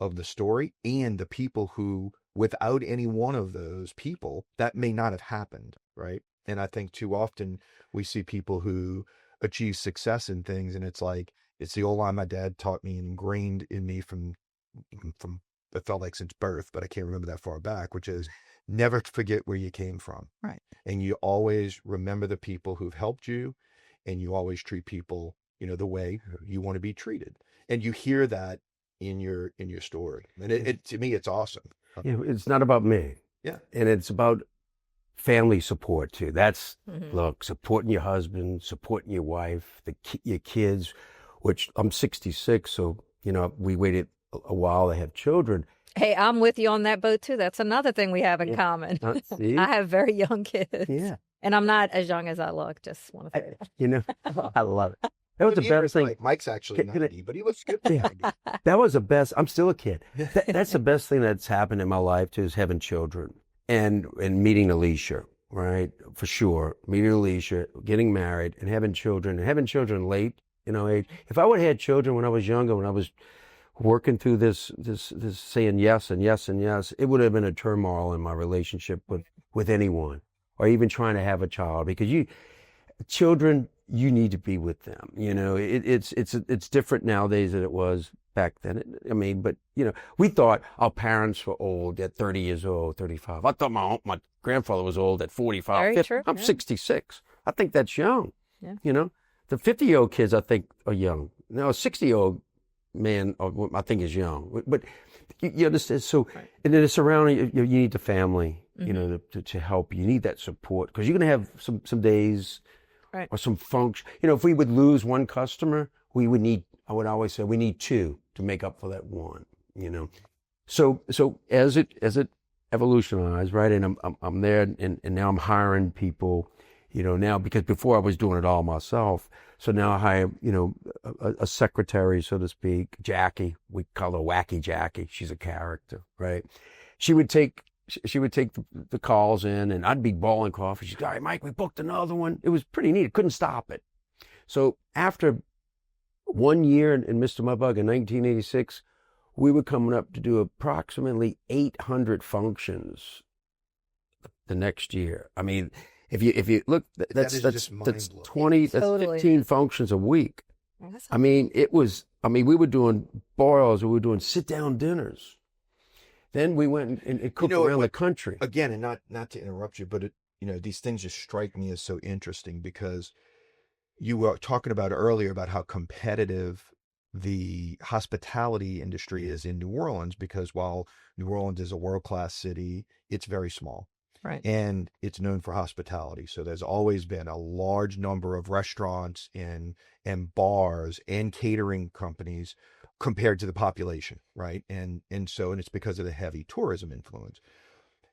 of the story and the people who, without any one of those people, that may not have happened, right? And I think too often we see people who achieve success in things, and it's the old line my dad taught me and ingrained in me from it felt like since birth, but I can't remember that far back, which is never forget where you came from. Right. And you always remember the people who've helped you, and you always treat people, the way you want to be treated. And you hear that in your story. And it to me, it's awesome. It's not about me. Yeah. And it's about family support too. That's, look, supporting your husband, supporting your wife, your kids, which I'm 66. So, we waited a while to have children. Hey, I'm with you on that boat too. That's another thing we have in common. See? I have very young kids. Yeah. And I'm not as young as I look. Just want to say that. I love it. That was the best thing. Like Mike's actually 90, but he looks good. Yeah. That was the best. I'm still a kid. That's the best thing that's happened in my life too, is having children and meeting Alicia, right? For sure. Meeting Alicia, getting married and having children late, age. If I would have had children when I was younger, when I was working through this saying yes and yes and yes, it would have been a turmoil in my relationship with anyone, or even trying to have a child, because children, you need to be with them. It's different nowadays than it was back then. But we thought our parents were old at 30 years old, 35. I thought my grandfather was old at 45. Very 50. true. I'm 66. I think that's young. Yeah. The 50-year-old kids I think are young. Now a 60-year-old man I think is young. But you understand. So and then it's surrounding you need the family, to help. You need that support, because you're gonna have some days. Right. Or some function. If we would lose one customer, I would always say we need two to make up for that one, So as it evolutionized, right? And I'm there and now I'm hiring people, now, because before I was doing it all myself. So now I hire, a secretary, so to speak, Jackie. We call her Wacky Jackie. She's a character, right? She would take the calls in, and I'd be bawling coffee. She'd go, all right, Mike, we booked another one. It was pretty neat. Couldn't stop it. So after 1 year in Mr. Mudbug in 1986, we were coming up to do approximately 800 functions the next year. I mean, if you look, that's 20, that's 15 functions a week. I mean, we were doing boils, we were doing sit-down dinners. Then we went and cooked around the country. Again, and not to interrupt you, but these things just strike me as so interesting, because you were talking about earlier about how competitive the hospitality industry is in New Orleans, because while New Orleans is a world-class city, it's very small. Right. And it's known for hospitality. So there's always been a large number of restaurants and bars and catering companies compared to the population, right? And it's because of the heavy tourism influence.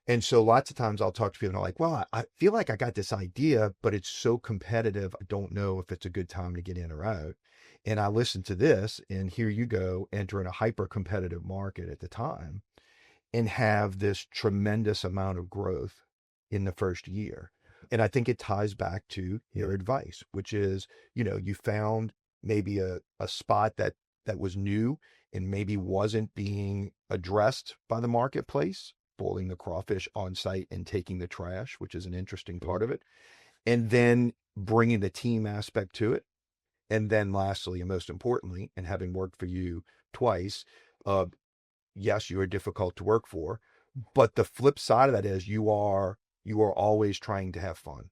And so lots of times I'll talk to people and I'm like, well, I feel like I got this idea, but it's so competitive. I don't know if it's a good time to get in or out. And I listen to this, and here you go, entering a hyper competitive market at the time. and have this tremendous amount of growth in the first year. And I think it ties back to your advice, which is, you found maybe a spot that was new and maybe wasn't being addressed by the marketplace, boiling the crawfish on site and taking the trash, which is an interesting part of it. And then bringing the team aspect to it. And then lastly, and most importantly, and having worked for you twice, yes, you are difficult to work for, but the flip side of that is you are always trying to have fun,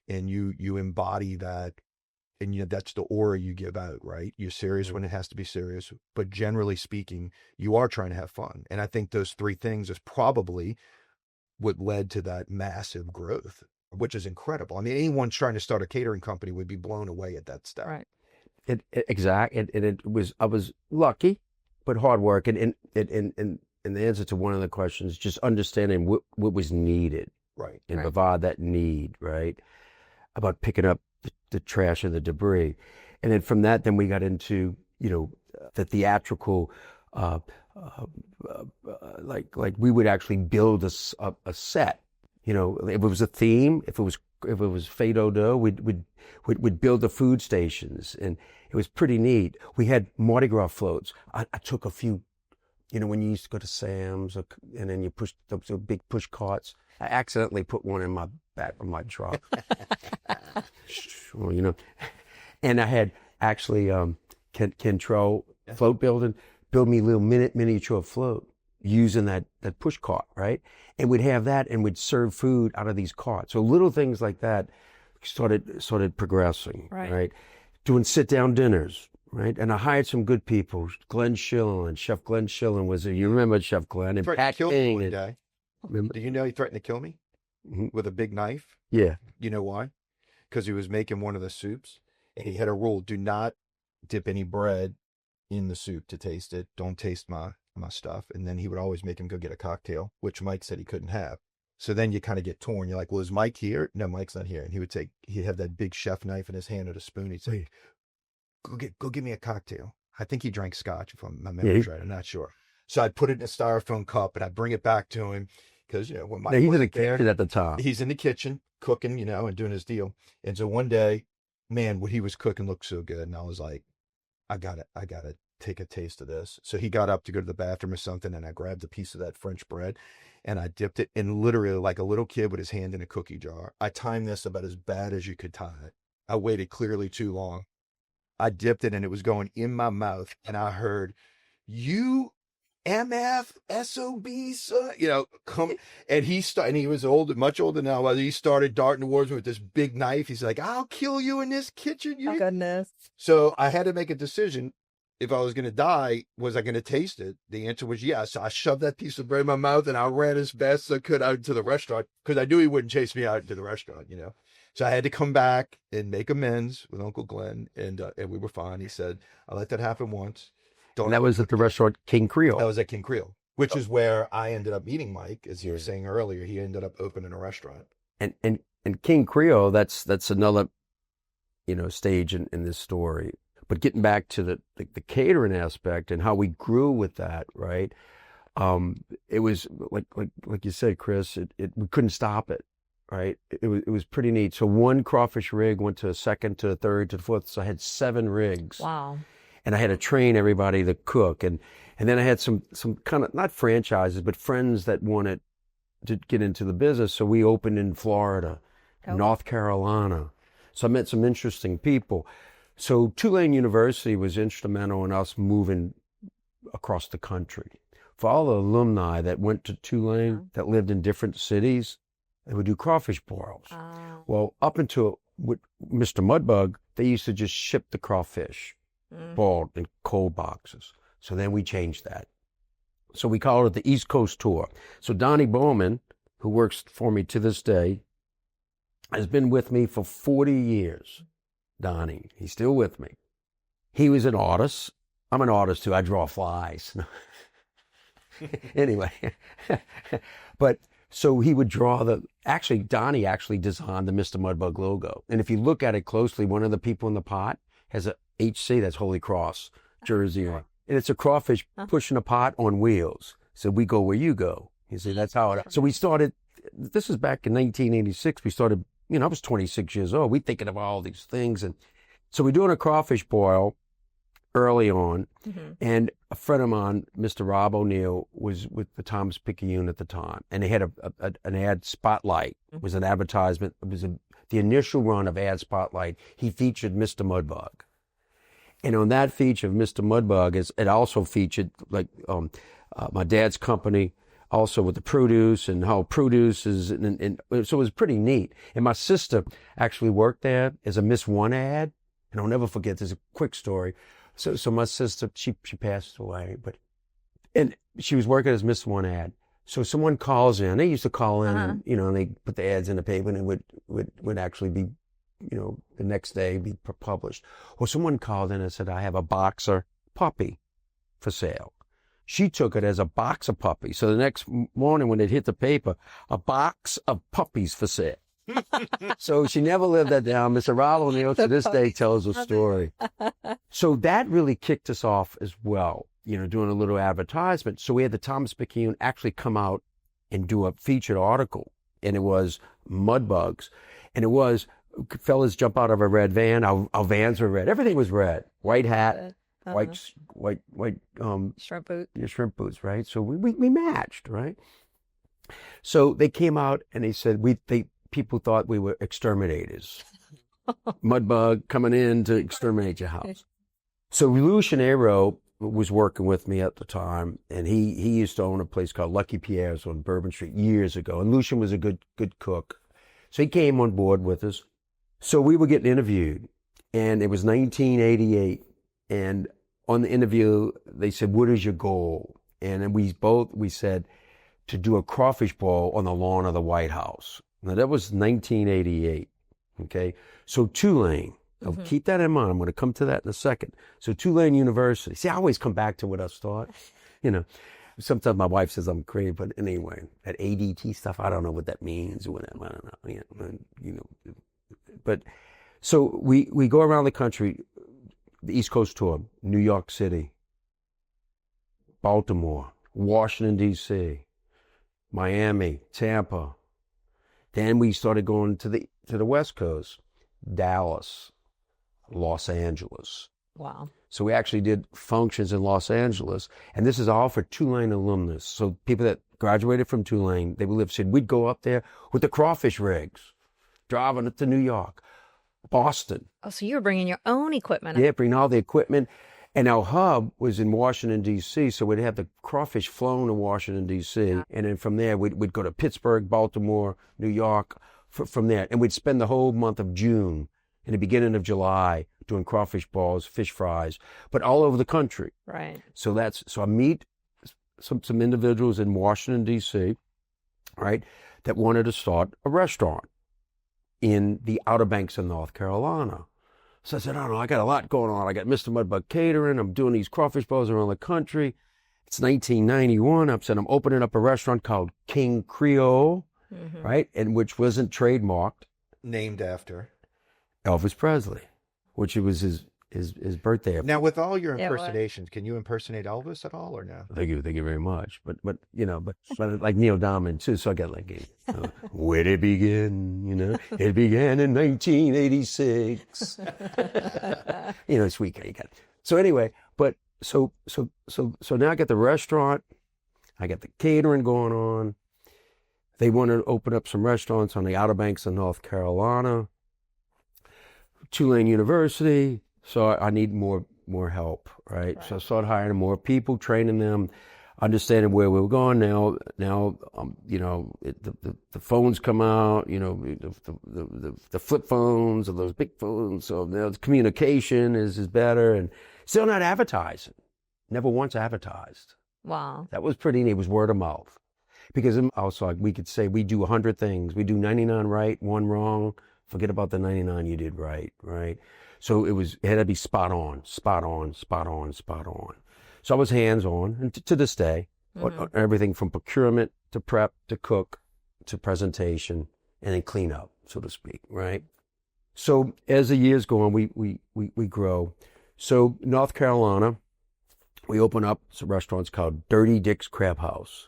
and you embody that, and that's the aura you give out, right? You're serious when it has to be serious, but generally speaking, you are trying to have fun. And I think those three things is probably what led to that massive growth, which is incredible. I mean, anyone trying to start a catering company would be blown away at that step. Right. It was, I was lucky, but hard work. And the answer to one of the questions, just understanding what was needed. Right. And Right. provide that need, right? About picking up the trash and the debris. And then from that, then we got into, the theatrical, like we would actually build a set. If it was a theme, if it was Fais d'Odo, we'd build the food stations, and it was pretty neat. We had Mardi Gras floats. I took a few, when you used to go to Sam's, and then you push those big push carts. I accidentally put one in my back of my truck. Well, and I had actually Kentrell float build me a little miniature float using that push cart, right? And we'd have that, and we'd serve food out of these carts. So little things like that started progressing, right? Doing sit down dinners, right? And I hired some good people. Chef Glenn Schillen was you remember Chef Glenn, and Pat King. One day. Do you know he threatened to kill me with a big knife? Yeah. You know why? Because he was making one of the soups, and he had a rule: do not dip any bread in the soup to taste it. Don't taste my stuff. And then he would always make him go get a cocktail, which Mike said he couldn't have. So then you kind of get torn. You're like, well, is Mike here? No, Mike's not here. And he'd have that big chef knife in his hand or a spoon. He'd say, go get me a cocktail. I think he drank scotch, if my memory's right. I'm not sure. So I'd put it in a styrofoam cup, and I'd bring it back to him. Because, when Mike he's was in the there, kitchen at the top. He's in the kitchen cooking, and doing his deal. And so one day, man, what he was cooking looked so good. And I was like, I got to take a taste of this. So he got up to go to the bathroom or something, and I grabbed a piece of that French bread, and I dipped it in, literally like a little kid with his hand in a cookie jar. I timed this about as bad as you could time it. I waited clearly too long. I dipped it, and it was going in my mouth, and I heard, "You MF SOB, son," come. And he was much older now. He started darting towards me with this big knife. He's like, "I'll kill you in this kitchen." Oh, goodness. So I had to make a decision. If I was going to die, was I going to taste it? The answer was yes. So I shoved that piece of bread in my mouth, and I ran as fast as I could out to the restaurant, because I knew he wouldn't chase me out to the restaurant, So I had to come back and make amends with Uncle Glenn, and we were fine. He said, "I let that happen once." And that was at the restaurant King Creole. That was at King Creole, which is where I ended up meeting Mike, as you were saying earlier. He ended up opening a restaurant. And King Creole, that's another, stage in this story. But getting back to the catering aspect and how we grew with that, right? It was like you said, Chris. We couldn't stop it, right? It was pretty neat. So one crawfish rig went to a second, to a third, to the fourth. So I had 7 rigs. Wow. And I had to train everybody to cook, and then I had some kind of, not franchises, but friends that wanted to get into the business. So we opened in Florida, North Carolina. So I met some interesting people. So Tulane University was instrumental in us moving across the country. For all the alumni that went to Tulane, that lived in different cities, they would do crawfish boils. Well, up until with Mr. Mudbug, they used to just ship the crawfish boiled in cold boxes. So then we changed that. So we called it the East Coast Tour. So Donnie Bowman, who works for me to this day, has been with me for 40 years. Donnie, he's still with me. He was an artist. I'm an artist too. I draw flies. Anyway, but so he would draw Donnie actually designed the Mr. Mudbug logo. And if you look at it closely, one of the people in the pot has a HC, that's Holy Cross jersey on. And it's a crawfish pushing a pot on wheels. So we go where you go. You see, that's how it. So we started. This was back in 1986. We started. I was 26 years old. We thinking of all these things, and so we're doing a crawfish boil early on. And a friend of mine, Mr. Rob O'Neill, was with the Thomas Picayune at the time, and they had an ad spotlight. It was an advertisement. It was the initial run of ad spotlight. He featured Mr. Mudbug, and on that feature of Mr. Mudbug, it also featured like my dad's company, also with the produce and how produce is, and so it was pretty neat. And my sister actually worked there as a Miss One ad, and I'll never forget. There's a quick story. So my sister, she passed away, and she was working as Miss One ad. So someone calls in. They used to call in, and, and they put the ads in the paper, and it would actually be, the next day be published. Well, someone called in and said, I have a boxer puppy for sale. She took it as a box of puppies. So the next morning when it hit the paper, a box of puppies for sale. So she never lived that down. Mr. Rob O'Neill to this day tells a story. So that really kicked us off as well, doing a little advertisement. So we had the Thomas Picayune actually come out and do a featured article, and it was mud bugs, and it was fellas jump out of a red van. Our vans were red. Everything was red. White hat, white shrimp boot. Yeah, shrimp boots, right? So we matched, right? So they came out and they said people thought we were exterminators. Mudbug coming in to exterminate your house. So Lou Chanero was working with me at the time, and he used to own a place called Lucky Pierre's on Bourbon Street years ago. And Lucian was a good cook. So he came on board with us. So we were getting interviewed, and it was 1988. And on the interview, they said, what is your goal? And then we said to do a crawfish boil on the lawn of the White House. Now, that was 1988, okay? So Tulane, keep that in mind. I'm going to come to that in a second. So Tulane University. See, I always come back to what I thought. Sometimes my wife says I'm crazy, but anyway, that ADT stuff, I don't know what that means or whatever. I don't know. But so we go around the country, the East Coast tour, New York City, Baltimore, Washington, D.C., Miami, Tampa. Then we started going to the West Coast, Dallas, Los Angeles. Wow. So we actually did functions in Los Angeles, and this is all for Tulane alumnus. So people that graduated from Tulane, said we'd go up there with the crawfish rigs, driving it to New York, Boston. Oh, so you were bringing your own equipment? Yeah, bring all the equipment. And our hub was in Washington, D.C., so we'd have the crawfish flown to Washington, D.C., and then from there, we'd go to Pittsburgh, Baltimore, New York, from there. And we'd spend the whole month of June and the beginning of July doing crawfish balls, fish fries, but all over the country. Right. So I meet some individuals in Washington, D.C., right, that wanted to start a restaurant in the Outer Banks of North Carolina. So I said, I don't know, I got a lot going on. I got Mr. Mudbug Catering. I'm doing these crawfish balls around the country. It's 1991. I said, I'm opening up a restaurant called King Creole, right? And which wasn't trademarked. Named after Elvis Presley, which it was his birthday. Now, with all your impersonations, can you impersonate Elvis at all or no? Thank you very much. But like Neil Diamond too. So I got like, where did it begin? It began in 1986. Sweet guy, you got it. So anyway, but so now I got the restaurant, I got the catering going on. They want to open up some restaurants on the Outer Banks of North Carolina, Tulane University. So I need more help, right? So I started hiring more people, training them, understanding where we were going. Now, the phones come out, the flip phones or those big phones. So now the communication is better, and still not advertising. Never once advertised. Wow. That was pretty neat. It was word of mouth. Because also we could say we do 100 things. We do 99 right, 1 wrong. Forget about the 99 you did right, right? So it had to be spot on. So I was hands-on, and to this day, everything from procurement to prep to cook to presentation and then clean up, so to speak, right? So as the years go on, we grow. So North Carolina, we opened up some restaurants called Dirty Dick's Crab House.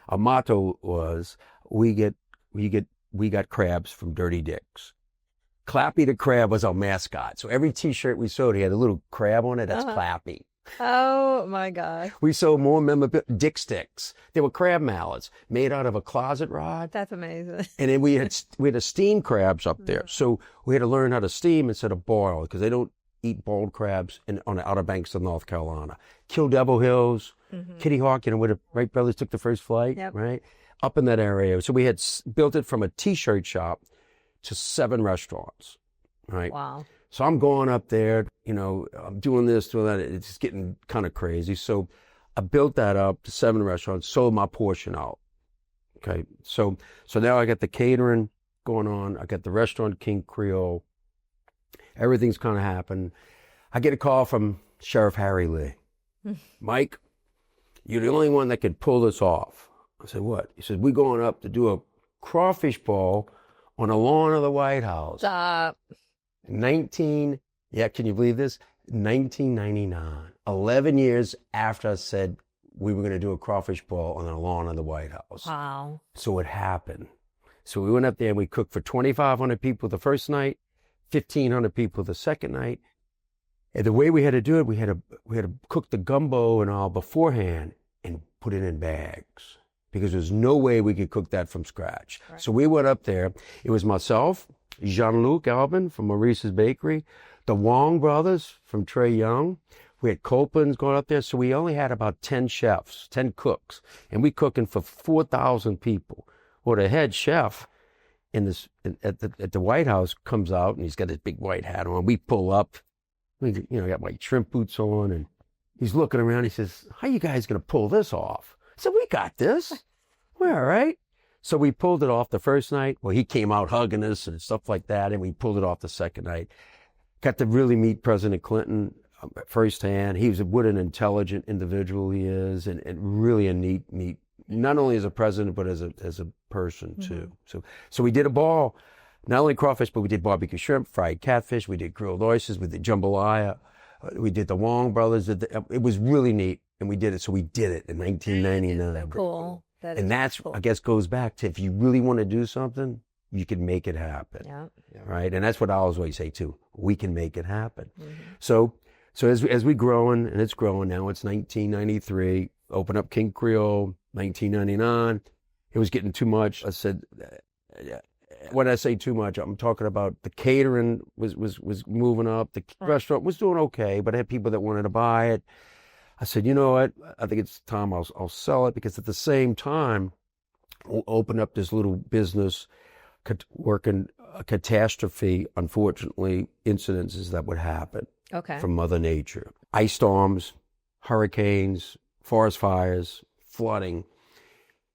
Our motto was, we got crabs from Dirty Dick's. Clappy the Crab was our mascot. So every T-shirt we sold, he had a little crab on it. That's Clappy. Oh my gosh. We sold more memorabilia. Dick sticks. They were crab mallets made out of a closet rod. That's amazing. And then we had a steam crabs up there. So we had to learn how to steam instead of boil, because they don't eat boiled crabs on the Outer Banks of North Carolina. Kill Devil Hills, Kitty Hawk, where the Wright brothers took the first flight, right? Up in that area. So we had built it from a T-shirt shop to 7 restaurants, right? Wow. So I'm going up there, I'm doing this, doing that. It's just getting kind of crazy. So I built that up to 7 restaurants, sold my portion out. Okay. So now I got the catering going on. I got the restaurant King Creole. Everything's kind of happened. I get a call from Sheriff Harry Lee. Mike, you're the only one that can pull this off. I said, what? He said, we're going up to do a crawfish ball on the lawn of the White House. Stop. Can you believe this? 1999. 11 years after I said we were going to do a crawfish ball on the lawn of the White House. Wow. So it happened. So we went up there and we cooked for 2,500 people the first night, 1,500 people the second night. And the way we had to do it, we had to cook the gumbo and all beforehand and put it in bags, because there's no way we could cook that from scratch. Right. So we went up there. It was myself, Jean-Luc Albin from Maurice's Bakery, the Wong brothers from Trey Young. We had Copeland's going up there. So we only had about 10 chefs, 10 cooks, and we cooking for 4,000 people. Well, the head chef at the White House comes out, and he's got his big white hat on. We pull up. We got my shrimp boots on, and he's looking around. He says, how you guys going to pull this off? I said, we got this. We're all right. So we pulled it off the first night. Well, he came out hugging us and stuff like that, and we pulled it off the second night. Got to really meet President Clinton firsthand. What an intelligent individual he is, and really a neat, not only as a president, but as a person too. So we did a ball, not only crawfish, but we did barbecue shrimp, fried catfish, we did grilled oysters, we did jambalaya, we did the Wong brothers. It was really neat, and we did it. So we did it in 1999. Cool. That's cool. I guess goes back to, if you really want to do something, you can make it happen. Yeah. Right. And that's what I always say too. We can make it happen. So as we growing, and it's growing now, it's 1993, open up King Creole, 1999. It was getting too much. I said, when I say too much, I'm talking about the catering was moving up. The restaurant was doing okay, but I had people that wanted to buy it. I said, you know what? I think it's time I'll sell it, because at the same time, we'll open up this little business, working a catastrophe, unfortunately, incidences that would happen from Mother Nature. Ice storms, hurricanes, forest fires, flooding,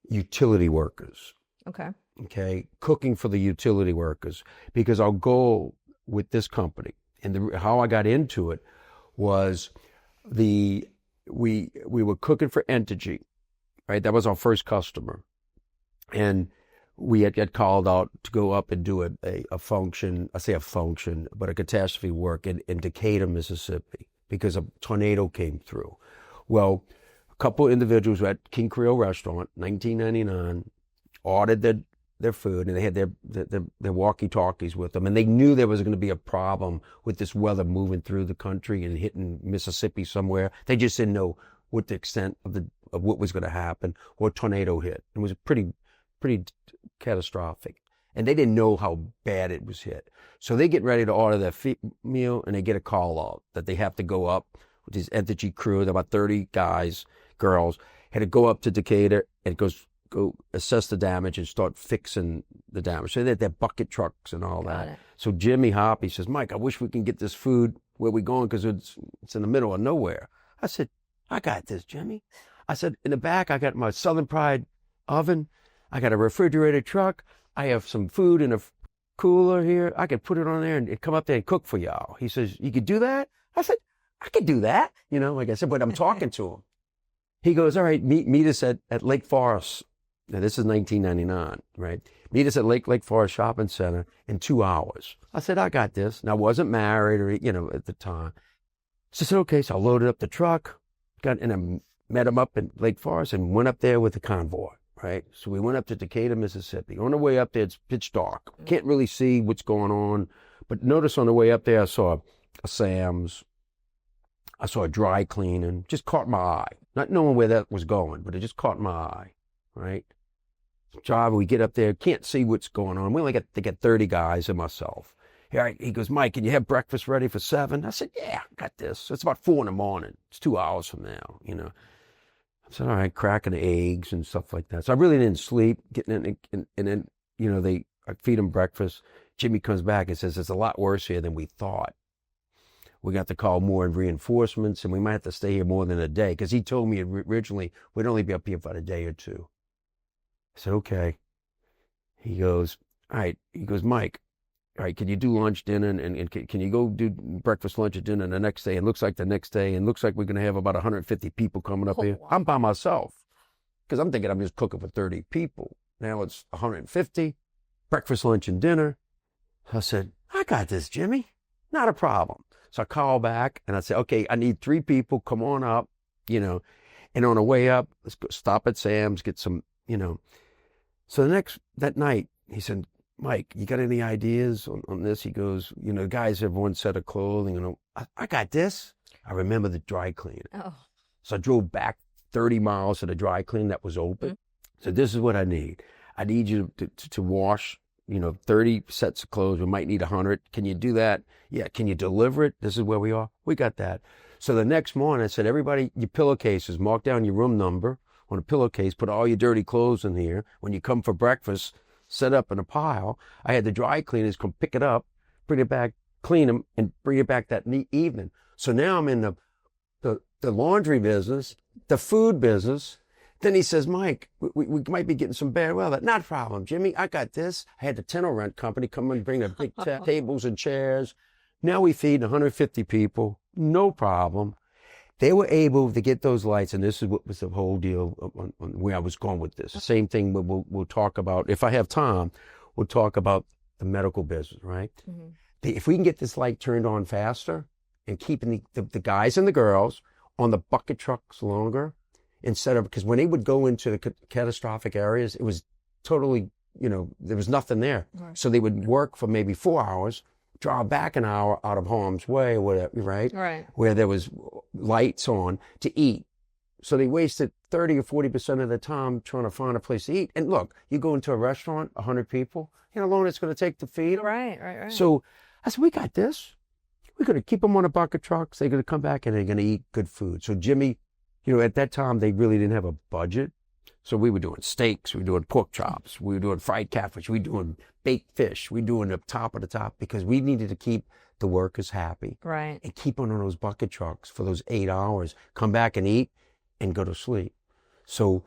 utility workers. Okay, cooking for the utility workers, because our goal with this company and how I got into it was we were cooking for Entergy, right? That was our first customer, and we had got called out to go up and do a function. I say a function, but a catastrophe work in Decatur, Mississippi, because a tornado came through. Well, a couple individuals were at King Creole Restaurant, 1999, ordered their food, and they had their walkie-talkies with them, and they knew there was going to be a problem with this weather moving through the country and hitting Mississippi somewhere. They just didn't know what the extent of what was going to happen. What tornado hit. It was pretty catastrophic, and they didn't know how bad it was hit. So they get ready to order their meal, and they get a call out that they have to go up with this Entergy crew. There were about 30 guys, girls, had to go up to Decatur and go assess the damage and start fixing the damage. So they had their bucket trucks and all that. So Jimmy Hoppy says, Mike, I wish we can get this food where we're going, because it's in the middle of nowhere. I said, I got this, Jimmy. I said, in the back, I got my Southern Pride oven. I got a refrigerated truck. I have some food in a cooler here. I could put it on there and come up there and cook for y'all. He says, you could do that? I said, I could do that. Like I said, but I'm talking to him. He goes, all right, meet us at Lake Forest. Now, this is 1999, right? Meet us at Lake Forest Shopping Center in 2 hours. I said, I got this. Now, I wasn't married or, at the time. So I said, okay. So I loaded up the truck. and I met him up in Lake Forest and went up there with the convoy, right? So we went up to Decatur, Mississippi. On the way up there, it's pitch dark. Can't really see what's going on. But notice on the way up there, I saw a Sam's. I saw a dry cleaning. Just caught my eye. Not knowing where that was going, but it just caught my eye, right? Driver, we get up there, can't see what's going on. We only get 30 guys and myself. He goes, Mike, can you have breakfast ready for 7? I said, yeah, I got this. It's about 4 in the morning. It's 2 hours from now, you know. I said, all right, cracking eggs and stuff like that. So I really didn't sleep, getting in, and then, you know, I feed them breakfast. Jimmy comes back and says, it's a lot worse here than we thought. We got to call more reinforcements, and we might have to stay here more than a day, because he told me originally we'd only be up here for a day or 2. I said, okay. He goes, all right. He goes, Mike, all right, can you do lunch, dinner, and can you go do breakfast, lunch, and dinner the next day? And looks like the next day, and looks like we're going to have about 150 people coming up here. Wow. I'm by myself, because I'm thinking I'm just cooking for 30 people. Now it's 150, breakfast, lunch, and dinner. I said, I got this, Jimmy. Not a problem. So I call back, and I say, okay, I need 3 people. Come on up, you know. And on the way up, let's go stop at Sam's, get some, you know. So that night, he said, Mike, you got any ideas on this? He goes, you know, guys have one set of clothing. You know, I got this. I remember the dry clean. Oh. So I drove back 30 miles to the dry clean that was open. Mm-hmm. So this is what I need. I need you to wash, you know, 30 sets of clothes. We might need 100. Can you do that? Yeah. Can you deliver it? This is where we are. We got that. So the next morning I said, everybody, your pillowcases, mark down your room number on a pillowcase, put all your dirty clothes in here. When you come for breakfast, set up in a pile. I had the dry cleaners come pick it up, bring it back, clean them, and bring it back that evening. So now I'm in the laundry business, the food business. Then he says, Mike, we might be getting some bad weather. Not a problem, Jimmy. I got this. I had the tent rent company come and bring the big tables and chairs. Now we feed 150 people. No problem. They were able to get those lights, and this is what was the whole deal on where I was going with this. Same thing we'll talk about. If I have time, we'll talk about the medical business, right? Mm-hmm. If we can get this light turned on faster and keeping the guys and the girls on the bucket trucks longer, instead of, because when they would go into the catastrophic areas, it was totally, you know, there was nothing there. Right. So they would work for maybe 4 hours, draw back an hour out of harm's way or whatever, right? Right. Where there was lights on to eat. So they wasted 30 or 40% of the time trying to find a place to eat. And look, you go into a restaurant, 100 people, you know how long it's going to take to feed them? Right. So I said, we got this. We're going to keep them on the bucket trucks. They're going to come back and they're going to eat good food. So Jimmy, you know, at that time, they really didn't have a budget. So we were doing steaks, we were doing pork chops, we were doing fried catfish, we were doing baked fish, we were doing the top of the top, because we needed to keep the workers happy. Right. And keep on those bucket trucks for those 8 hours, come back and eat and go to sleep. So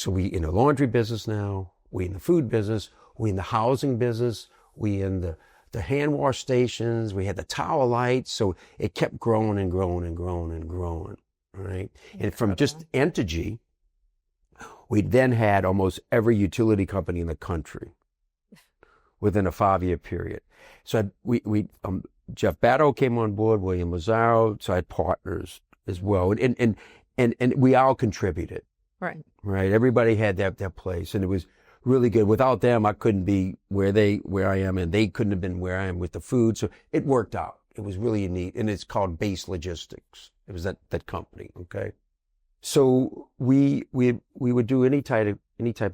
we in the laundry business now, we in the food business, we in the housing business, we in the hand wash stations, we had the tower lights. So it kept growing and growing and growing and growing, right? Incredible. And from just Entergy, we then had almost every utility company in the country within a 5-year period. So Jeff Batto came on board, William Lazaro, so I had partners as well. And we all contributed. Right. Right. Everybody had their place, and it was really good. Without them, I couldn't be where I am, and they couldn't have been where I am with the food. So it worked out. It was really neat. And it's called Base Logistics. It was that company. Okay. So we would do any type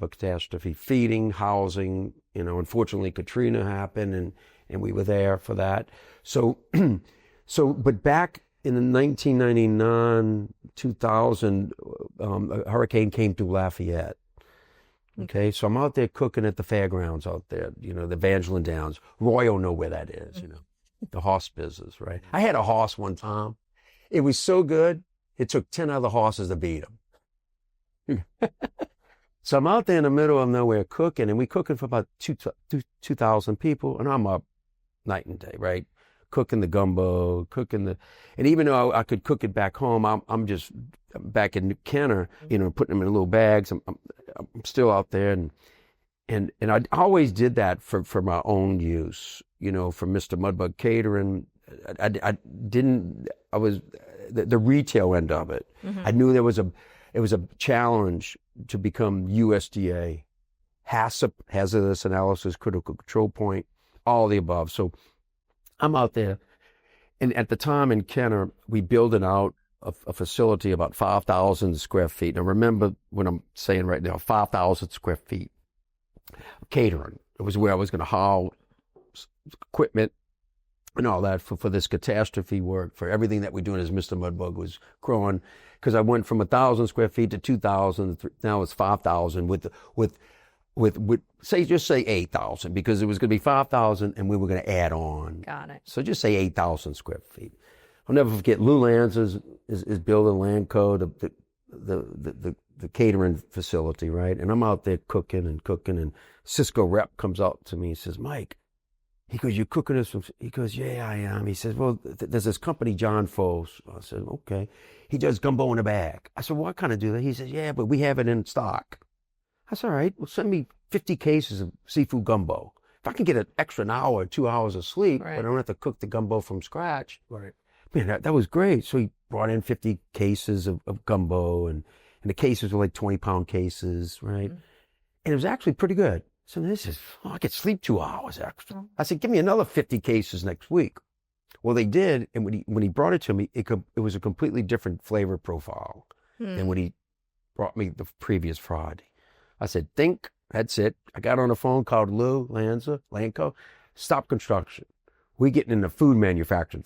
of catastrophe, feeding, housing. You know, unfortunately, Katrina happened, and we were there for that. So but back in the 1999, 2000, a hurricane came through Lafayette. Okay, so I'm out there cooking at the fairgrounds out there, you know, the Evangeline Downs. Roy will know where that is, you know, the horse business, right? I had a horse one time. It was so good. It took 10 other horses to beat him. So I'm out there in the middle of nowhere cooking, and we cooking for about 2,000 people, and I'm up night and day, right? Cooking the gumbo, and even though I could cook it back home, I'm just back in Kenner, you know, putting them in little bags. I'm still out there, and I always did that for my own use, you know, for Mr. Mudbug Catering. the retail end of it. I knew it was a challenge to become USDA, HACCP, Hazardous Analysis Critical Control Point, all the above. So I'm out there. And at the time in Kenner, we building out a facility about 5,000 square feet. Now remember what I'm saying right now, 5,000 square feet. Catering. It was where I was going to haul equipment and all that for this catastrophe work, for everything that we're doing as Mr. Mudbug was growing. Because I went from 1,000 square feet to 2,000, now it's 5,000 with just say 8,000, because it was going to be 5,000 and we were going to add on. Got it. So just say 8,000 square feet. I'll never forget Lou Lanza is building Landco, the catering facility, right? And I'm out there cooking, and Cisco rep comes out to me and says, Mike, he goes, you cooking this? He goes, yeah, I am. He says, well, there's this company, John Foes. I said, okay. He does gumbo in a bag. I said, well, I kind of do that. He says, yeah, but we have it in stock. I said, all right, well, send me 50 cases of seafood gumbo. If I can get an extra hour or 2 hours of sleep, Right. but I don't have to cook the gumbo from scratch. Right. Man, that was great. So he brought in 50 cases of gumbo, and the cases were like 20-pound cases, right? And it was actually pretty good. So I could sleep 2 hours extra. I said, give me another 50 cases next week. Well, they did, and when he brought it to me, it was a completely different flavor profile than when he brought me the previous Friday. I said, that's it. I got on the phone, called Lou Lanza, Landco, stop construction. We're getting in the food manufacturing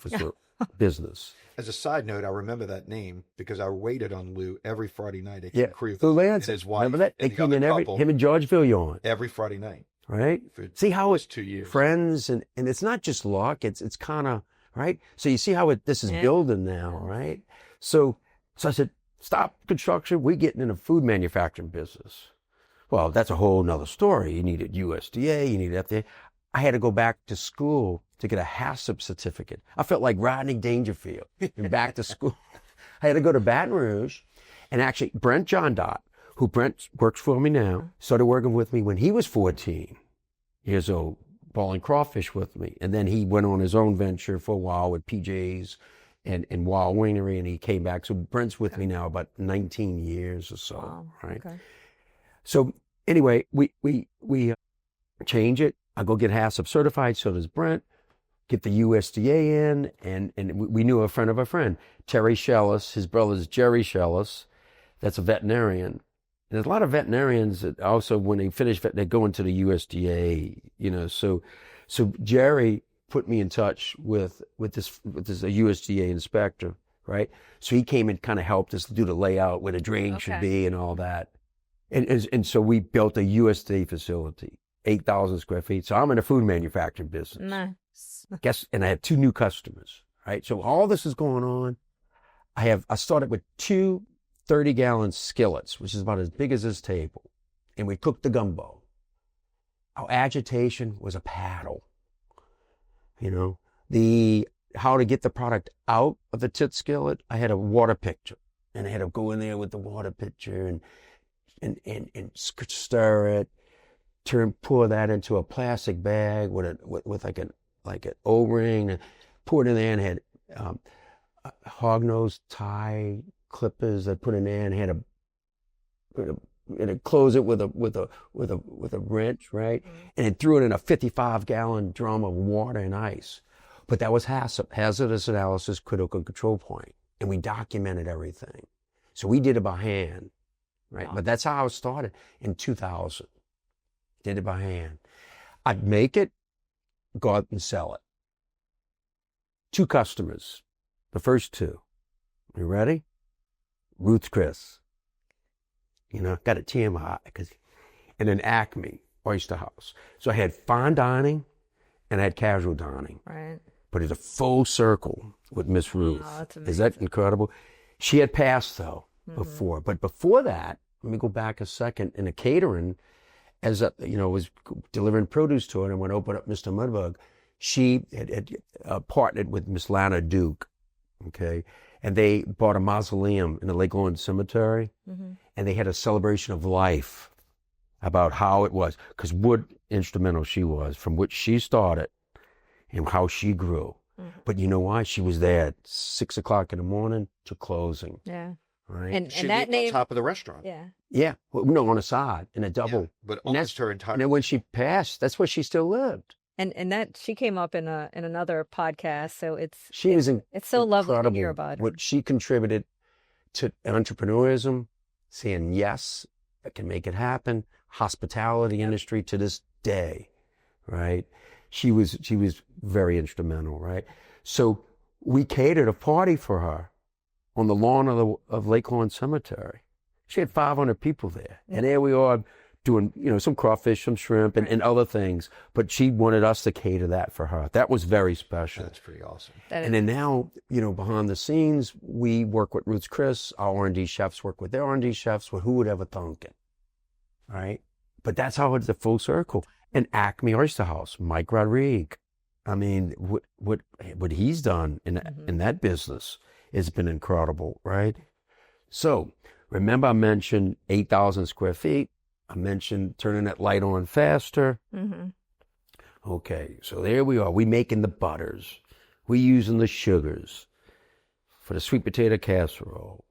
business. As a side note, I remember that name because I waited on Lou every Friday night at Yeah, Crew. Lou Lanza. And his wife. Remember that? They and the came other in couple him and George Villion. every Friday night. Right? For See how it's 2 years. friends, and it's not just luck, it's kind of, right? So you see how this is building now, right? So I said, stop construction, we're getting in a food manufacturing business. Well, that's a whole nother story. You needed USDA, you needed FDA. I had to go back to school to get a HACCP certificate. I felt like Rodney Dangerfield and back to school. I had to go to Baton Rouge, and actually Brent John Dott, who Brent works for me now, started working with me when he was 14 years old, balling crawfish with me. And then he went on his own venture for a while with PJ's and Wild Winery, and he came back. So Brent's with me now about 19 years or so, Wow. right? Okay. So anyway, we change it. I go get HACCP certified, so does Brent. Get the USDA in, and we knew a friend of a friend, Terry Shellis. His brother's Jerry Shellis. That's a veterinarian. And there's a lot of veterinarians that also, when they finish vet, they go into the USDA, So Jerry put me in touch with this a USDA inspector, right? So he came and kind of helped us do the layout where the drain should be and all that. And so we built a USDA facility, 8,000 square feet. So I'm in the food manufacturing business. Nice. And I had 2 new customers, right? So all this is going on. I started with 2 30-gallon skillets, which is about as big as this table. And we cooked the gumbo. Our agitation was a paddle. How to get the product out of the tit skillet, I had a water pitcher. And I had to go in there with the water pitcher and stir it, pour that into a plastic bag with like an O-ring, and pour it in there, and had hognose tie clippers that put in there, and had and close it with a wrench, right? And it threw it in a 55-gallon drum of water and ice. But that was HACCP, Hazardous Analysis Critical Control Point, and we documented everything. So we did it by hand, right? Wow. But that's how I started in 2000. Did it by hand. I'd make it, go out and sell it. 2 customers, the first 2. You ready? Ruth's Chris. Got a TMI, and then Acme Oyster House. So I had fine dining and I had casual dining. Right. But it's a full circle with Miss Ruth. Oh, that's Is that incredible? She had passed though before, but before that, let me go back a second. In a catering, as was delivering produce to her, and when I opened up Mr. Mudbug, she had partnered with Miss Lana Duke, okay, and they bought a mausoleum in the Lake Lawrence Cemetery, and they had a celebration of life about how it was, because what instrumental she was, from which she started and how she grew. But you know why? She was there at 6 o'clock in the morning to closing. Yeah. Right. And She'd that be on name, top of the restaurant. yeah. Yeah. Well, no, on the side in a double. Yeah, but And almost her entire. And then when she passed, that's where she still lived. And that she came up in another podcast, so it's so lovely to hear about her. What she contributed to entrepreneurism, saying yes, I can make it happen. Hospitality industry to this day, right? She was very instrumental, right? So we catered a party for her on the lawn of Lake Lawn Cemetery. She had 500 people there, and there we are doing, some crawfish, some shrimp, and other things. But she wanted us to cater that for her. That was very special. That's pretty awesome. And then now, behind the scenes, we work with Ruth's Chris. Our R&D chefs work with their R&D chefs. Well, who would ever thunk it, right? But that's how it's a full circle. And Acme Oyster House, Mike Rodriguez. I mean, what he's done in that business has been incredible, right? So remember I mentioned 8,000 square feet. I mentioned turning that light on faster. Okay, so there we are. We making the butters. We using the sugars for the sweet potato casserole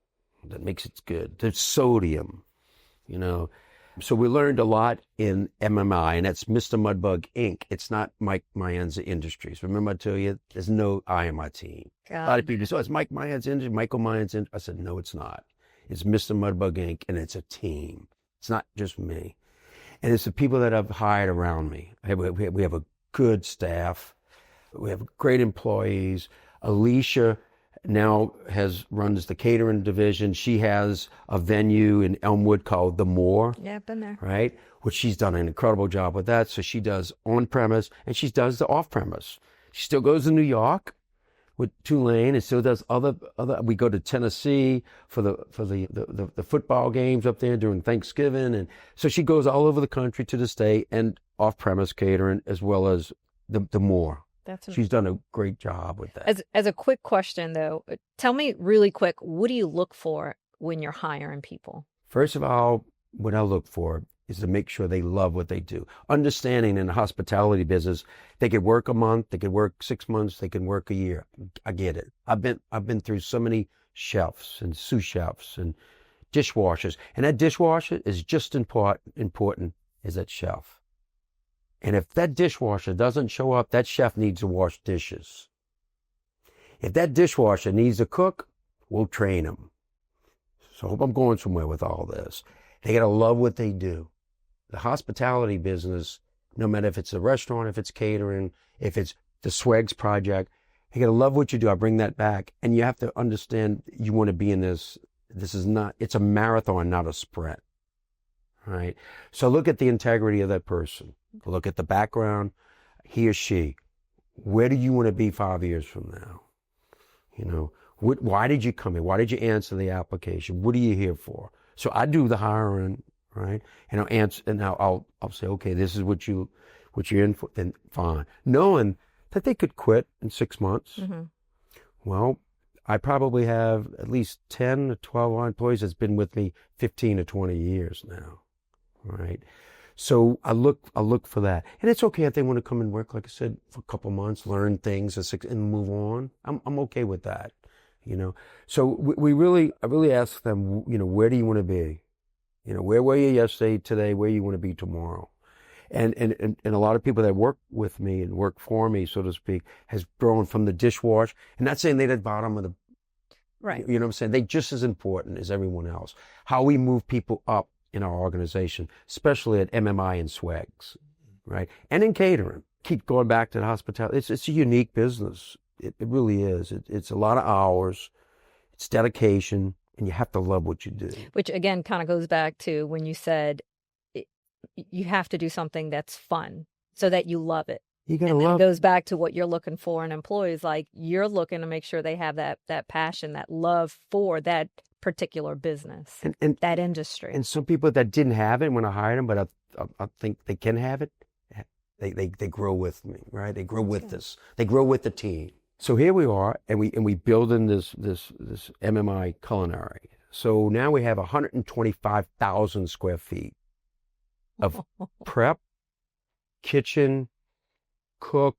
that makes it good. The sodium, So we learned a lot in MMI, and that's Mr. Mudbug Inc. It's not Mike Maenza Industries. Remember I tell you, there's no I in my team. A lot of people say, it's Mike Maenza Industries, Michael Maenza Industries. I said, no, it's not. It's Mr. Mudbug Inc., and it's a team. It's not just me. And it's the people that I've hired around me. We have a good staff. We have great employees. Alicia now runs the catering division. She has a venue in Elmwood called The Moor. Yeah, I've been there. Right? Which she's done an incredible job with that. So she does on-premise and she does the off-premise. She still goes to New York with Tulane and still does other. We go to Tennessee for the football games up there during Thanksgiving. And so she goes all over the country to the state and off-premise catering as well as the Moor. She's done a great job with that. As a quick question, though, tell me really quick, what do you look for when you're hiring people? First of all, what I look for is to make sure they love what they do. Understanding in the hospitality business, they could work a month, they could work 6 months, they can work a year. I get it. I've been through so many chefs and sous chefs and dishwashers, and that dishwasher is just important as that chef. And if that dishwasher doesn't show up, that chef needs to wash dishes. If that dishwasher needs to cook, we'll train him. So I hope I'm going somewhere with all this. They got to love what they do. The hospitality business, no matter if it's a restaurant, if it's catering, if it's the Swags project, you got to love what you do. I bring that back. And you have to understand you want to be in this. It's a marathon, not a sprint. Right? So look at the integrity of that person. Look at the background, he or she. Where do you want to be 5 years from now? Why did you come here? Why did you answer the application? What are you here for? So I do the hiring, right? And I'll answer, and I'll say, okay, this is what you're in for. Then fine, knowing that they could quit in 6 months. Well, I probably have at least 10 to 12 employees that's been with me 15 to 20 years now, right? So I look for that, and it's okay if they want to come and work, like I said, for a couple months, learn things, and move on. I'm okay with that, So I really ask them, where do you want to be? Where were you yesterday, today, where you want to be tomorrow? And a lot of people that work with me and work for me, so to speak, has grown from the dishwash, and not saying they're at the bottom of the, right? You know what I'm saying? They're just as important as everyone else. How we move people up in our organization, especially at MMI and Swags, right? And in catering. Keep going back to the hospitality. It's a unique business. It really is. It's a lot of hours. It's dedication, and you have to love what you do. Which again kind of goes back to when you said you have to do something that's fun so that you love it. You gotta love. It goes back to what you're looking for in employees. Like you're looking to make sure they have that passion, that love for that particular business and that industry. And some people that didn't have it when I hired them, but I think they can have it. They grow with me, right? They grow with this. They grow with the team. So here we are, and we build in this MMI culinary. So now we have 125,000 square feet of prep, kitchen, cook,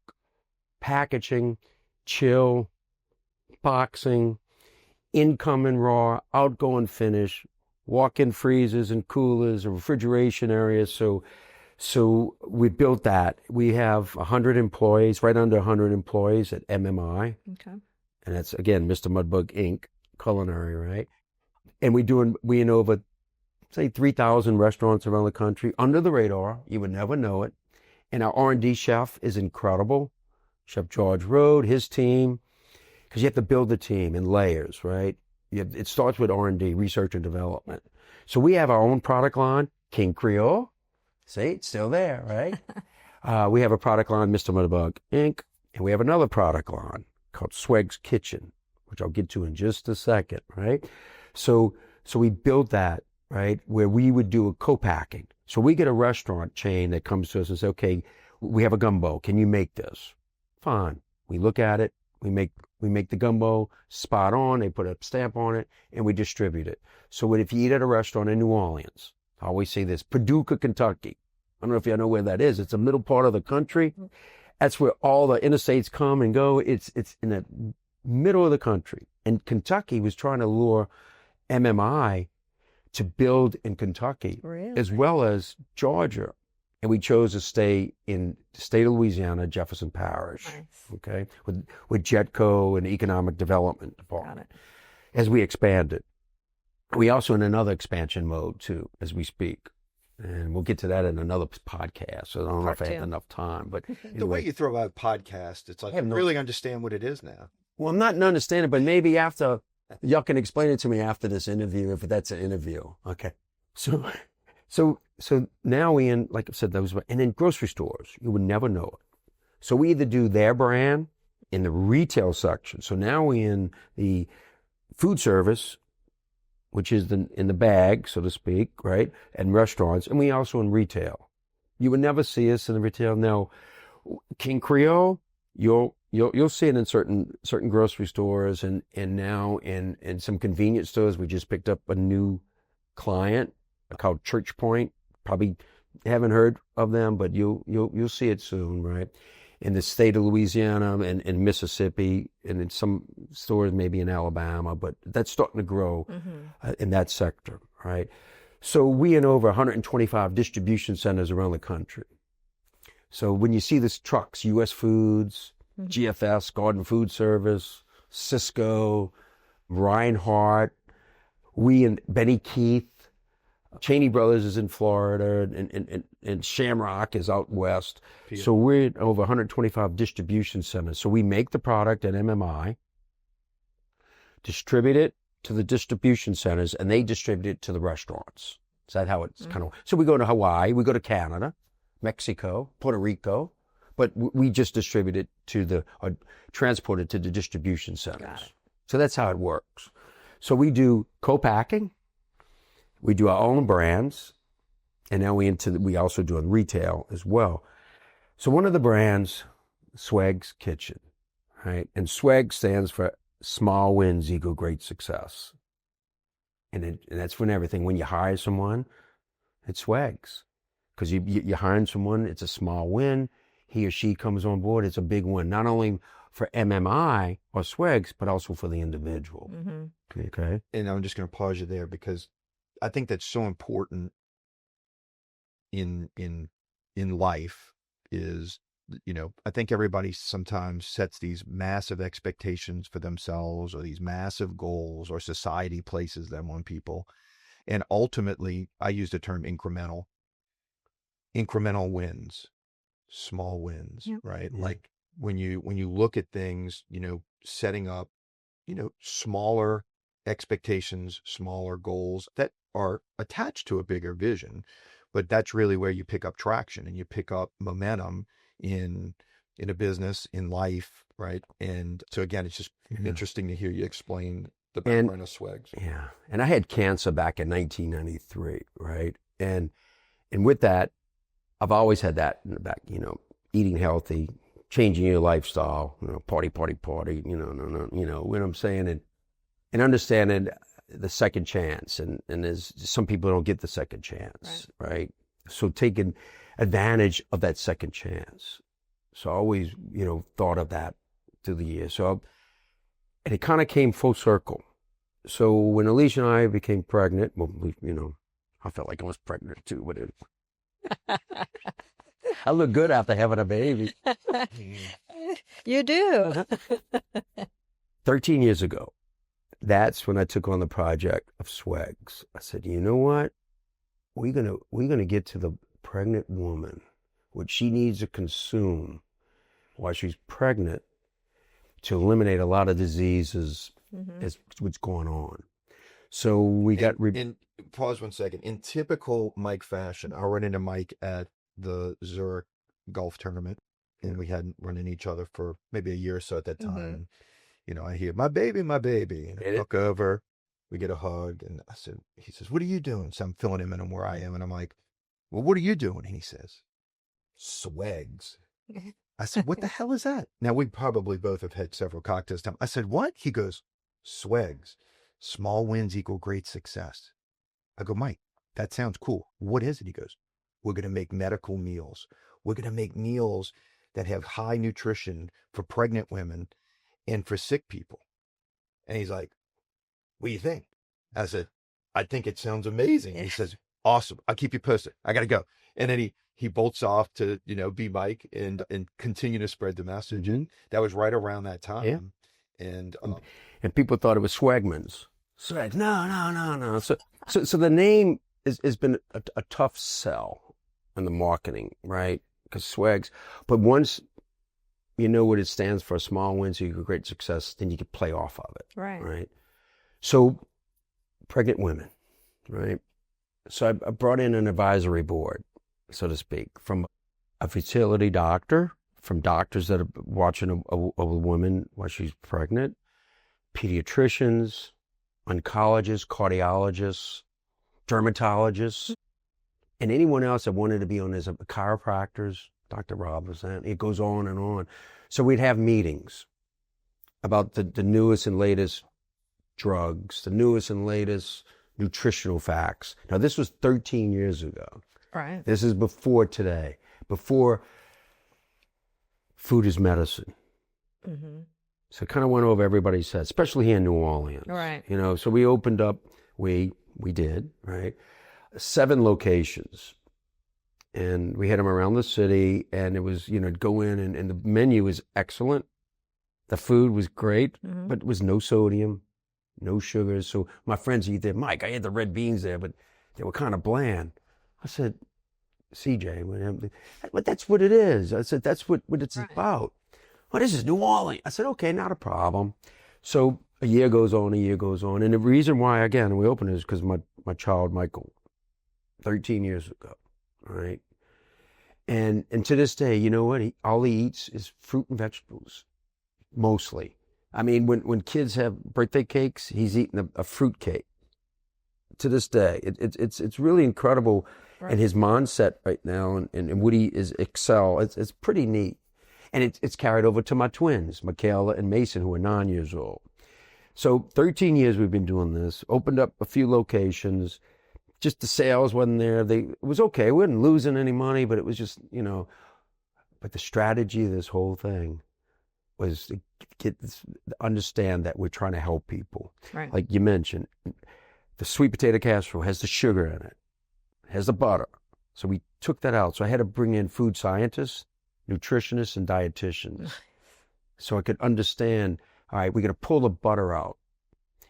packaging, chill, boxing, incoming raw, outgoing finish, walk-in freezers and coolers and refrigeration areas. So we built that. We have 100 employees, right under 100 employees at MMI. Okay. And that's, again, Mr. Mudbug Inc., culinary, right? And we in over, say, 3,000 restaurants around the country, under the radar. You would never know it. And our R&D chef is incredible. Chef George Rode, his team, because you have to build the team in layers, right? It starts with R&D, research and development. So we have our own product line, King Creole. See, it's still there, right? We have a product line, Mr. Mudbug Inc., and we have another product line called Sweg's Kitchen, which I'll get to in just a second, right? So we built that, right, where we would do a co-packing. So we get a restaurant chain that comes to us and says, okay, we have a gumbo. Can you make this? Fine. We look at it. We make the gumbo spot on. They put a stamp on it, and we distribute it. So if you eat at a restaurant in New Orleans, I always say this, Paducah, Kentucky. I don't know if you know where that is. It's the middle part of the country. That's where all the interstates come and go. It's in the middle of the country. And Kentucky was trying to lure MMI to build in Kentucky, Really? as well as Georgia. And we chose to stay in the state of Louisiana, Jefferson Parish, Nice. okay, with JETCO and Economic Development Got Department. it. As we expanded. We also in another expansion mode too, as we speak. And we'll get to that in another podcast. So I don't know if I Part have two. enough time, but The way anyway. you throw out podcast, it's like I have no- really understand what it is now. Well, I'm not understanding, but maybe after, y'all can explain it to me after this interview, if that's an interview. Okay. So now we in, like I said, and in grocery stores, you would never know it. So we either do their brand in the retail section. So now we in the food service, which is in the bag, so to speak, right? And restaurants, and we also in retail. You would never see us in the retail. Now, King Creole, you'll see it in certain grocery stores, and now in some convenience stores. We just picked up a new client called Church Point. Probably haven't heard of them, but you'll see it soon, right? In the state of Louisiana and in Mississippi, and in some stores maybe in Alabama, but that's starting to grow in that sector, right? So we in over 125 distribution centers around the country. So when you see these trucks, U.S. Foods, GFS, Garden Food Service, Cisco, Reinhardt, we and Benny Keith, Cheney Brothers is in Florida, and Shamrock is out west. So we're in over 125 distribution centers. So we make the product at MMI, distribute it to the distribution centers, and they distribute it to the restaurants. Is that how it's kind of? So we go to Hawaii, we go to Canada, Mexico, Puerto Rico, but we just distribute it or transport it to the distribution centers. Got it. So that's how it works. So we do co-packing. We do our own brands, and now we also do in retail as well. So one of the brands, Sweg's Kitchen, right? And Sweg stands for Small Wins Equal Great Success. And that's when everything. When you hire someone, it's Sweg's. Because you're hiring someone, it's a small win. He or she comes on board, it's a big win. Not only for MMI or Sweg's, but also for the individual. Mm-hmm. Okay? And I'm just going to pause you there because I think that's so important in life is, I think everybody sometimes sets these massive expectations for themselves or these massive goals or society places them on people. And ultimately, I use the term incremental wins, small wins, Yep. right? Yeah. Like when you look at things, setting up, smaller expectations, smaller goals that are attached to a bigger vision, but that's really where you pick up traction and you pick up momentum in a business, in life, right? And so again, it's just interesting to hear you explain the background of Swegs. Yeah. And I had cancer back in 1993, right? And with that, I've always had that in the back, eating healthy, changing your lifestyle, party, what I'm saying, and understanding the second chance. And there's some people don't get the second chance, right? So taking advantage of that second chance. So I always, thought of that through the years. And it kind of came full circle. So when Alicia and I became pregnant, well, I felt like I was pregnant too, but I look good after having a baby. You do. 13 years ago, that's when I took on the project of Swags. I said, you know what? We're gonna get to the pregnant woman, what she needs to consume while she's pregnant to eliminate a lot of diseases is what's going on. So we got... Pause 1 second. In typical Mike fashion, I ran into Mike at the Zurich golf tournament, and we hadn't run into each other for maybe a year or so at that time. And, I hear, my baby, and I look over, we get a hug, and he says, what are you doing? So I'm filling him in on where I am, and I'm like, well, what are you doing? And he says, Swags. I said, what the hell is that? Now, we probably both have had several cocktails. I said, what? He goes, Swags. Small wins equal great success. I go, Mike, that sounds cool. What is it? He goes, we're going to make medical meals. We're going to make meals that have high nutrition for pregnant women and for sick people. And he's like, what do you think? I said, I think it sounds amazing. He says, awesome. I'll keep you posted. I got to go. And then he bolts off to, be Mike and continue to spread the message. And that was right around that time. Yeah. And people thought it was Swagman's. Swag. No. So the name has been a tough sell in the marketing, right? Because Swags, but once you know what it stands for, small wins, you get great success, then you can play off of it. Right. So pregnant women, right? So I brought in an advisory board, so to speak, from a fertility doctor, from doctors that are watching a woman while she's pregnant, pediatricians, oncologists, cardiologists, dermatologists, and anyone else that wanted to be on as a chiropractors, Dr. Robinson. It goes on and on. So we'd have meetings about the newest and latest drugs, the newest and latest nutritional facts. Now, this was 13 years ago. Right. This is before today, before food is medicine. So it kind of went over everybody's head, especially here in New Orleans. Right. So we opened up, we did, right? 7 locations. And we had them around the city, and it was, go in, and the menu was excellent. The food was great, but it was no sodium, no sugars. So my friends eat there. Mike, I had the red beans there, but they were kind of bland. I said, CJ, but that's what it is. I said, that's what it's about. Well, this is New Orleans. I said, okay, not a problem. So a year goes on. And the reason why, again, we opened it is because my child, Michael, 13 years ago, right? And to this day, you know what? All he eats is fruit and vegetables, mostly. I mean, when kids have birthday cakes, he's eating a fruit cake. To this day, it's really incredible. Right. And his mindset right now, and Woody is excel. It's pretty neat. And it's carried over to my twins, Michaela and Mason, who are 9 years old. So 13 years we've been doing this, opened up a few locations. Just the sales wasn't there. It was okay. We weren't losing any money, but it was just, but the strategy of this whole thing was to understand that we're trying to help people. Right. Like you mentioned, the sweet potato casserole has the sugar in it, has the butter. So we took that out. So I had to bring in food scientists, nutritionists, and dietitians. So I could understand, all right, we're going to pull the butter out.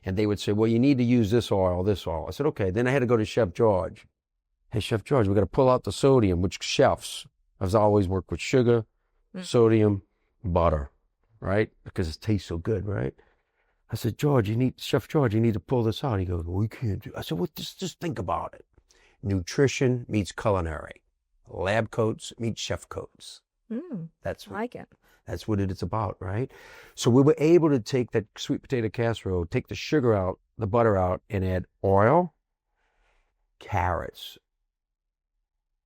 And they would say, well, you need to use this oil. I said, okay. Then I had to go to Chef George. Hey, Chef George, we're going to pull out the sodium, which chefs, I've always worked with sugar, sodium, butter, right? Because it tastes so good, right? I said, Chef George, you need to pull this out. He goes, we can't do it. I said, well, just think about it. Nutrition meets culinary. Lab coats meets chef coats. That's I like it. That's what it's about, right? So we were able to take that sweet potato casserole, take the sugar out, the butter out, and add oil, carrots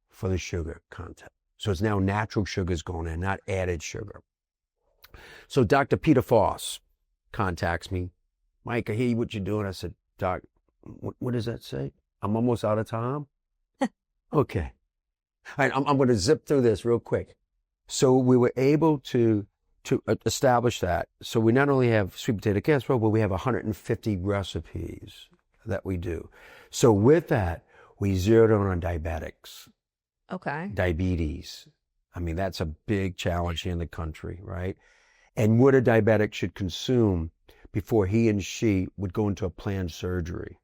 for the sugar content. So it's now natural sugars going in, not added sugar. So Dr. Peter Foss contacts me. Mike, I hear what you're doing. I said, Doc, what does that say? I'm almost out of time. Okay. All right, I'm going to zip through this real quick. So we were able to to establish that. So we not only have sweet potato casserole, but we have 150 recipes that we do. So with that, we zeroed in on diabetics, Okay. diabetes. I mean, that's a big challenge here in the country, right? And what a diabetic should consume before he and she would go into a planned surgery.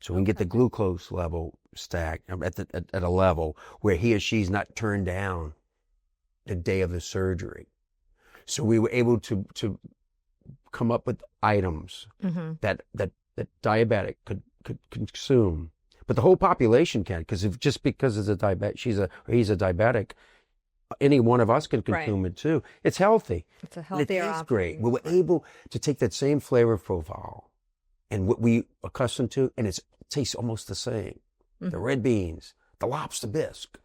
So we can get the glucose level stacked at a level where he or she's not turned down the day of the surgery. So we were able to come up with items that diabetic could consume, but the whole population can, because if just because it's a diabetic, he's a diabetic, any one of us can consume it too. It's healthy. It's a healthier It tastes option. great. We were able to take that same flavor profile and what we accustomed to, and it tastes almost the same. The red beans, the lobster bisque,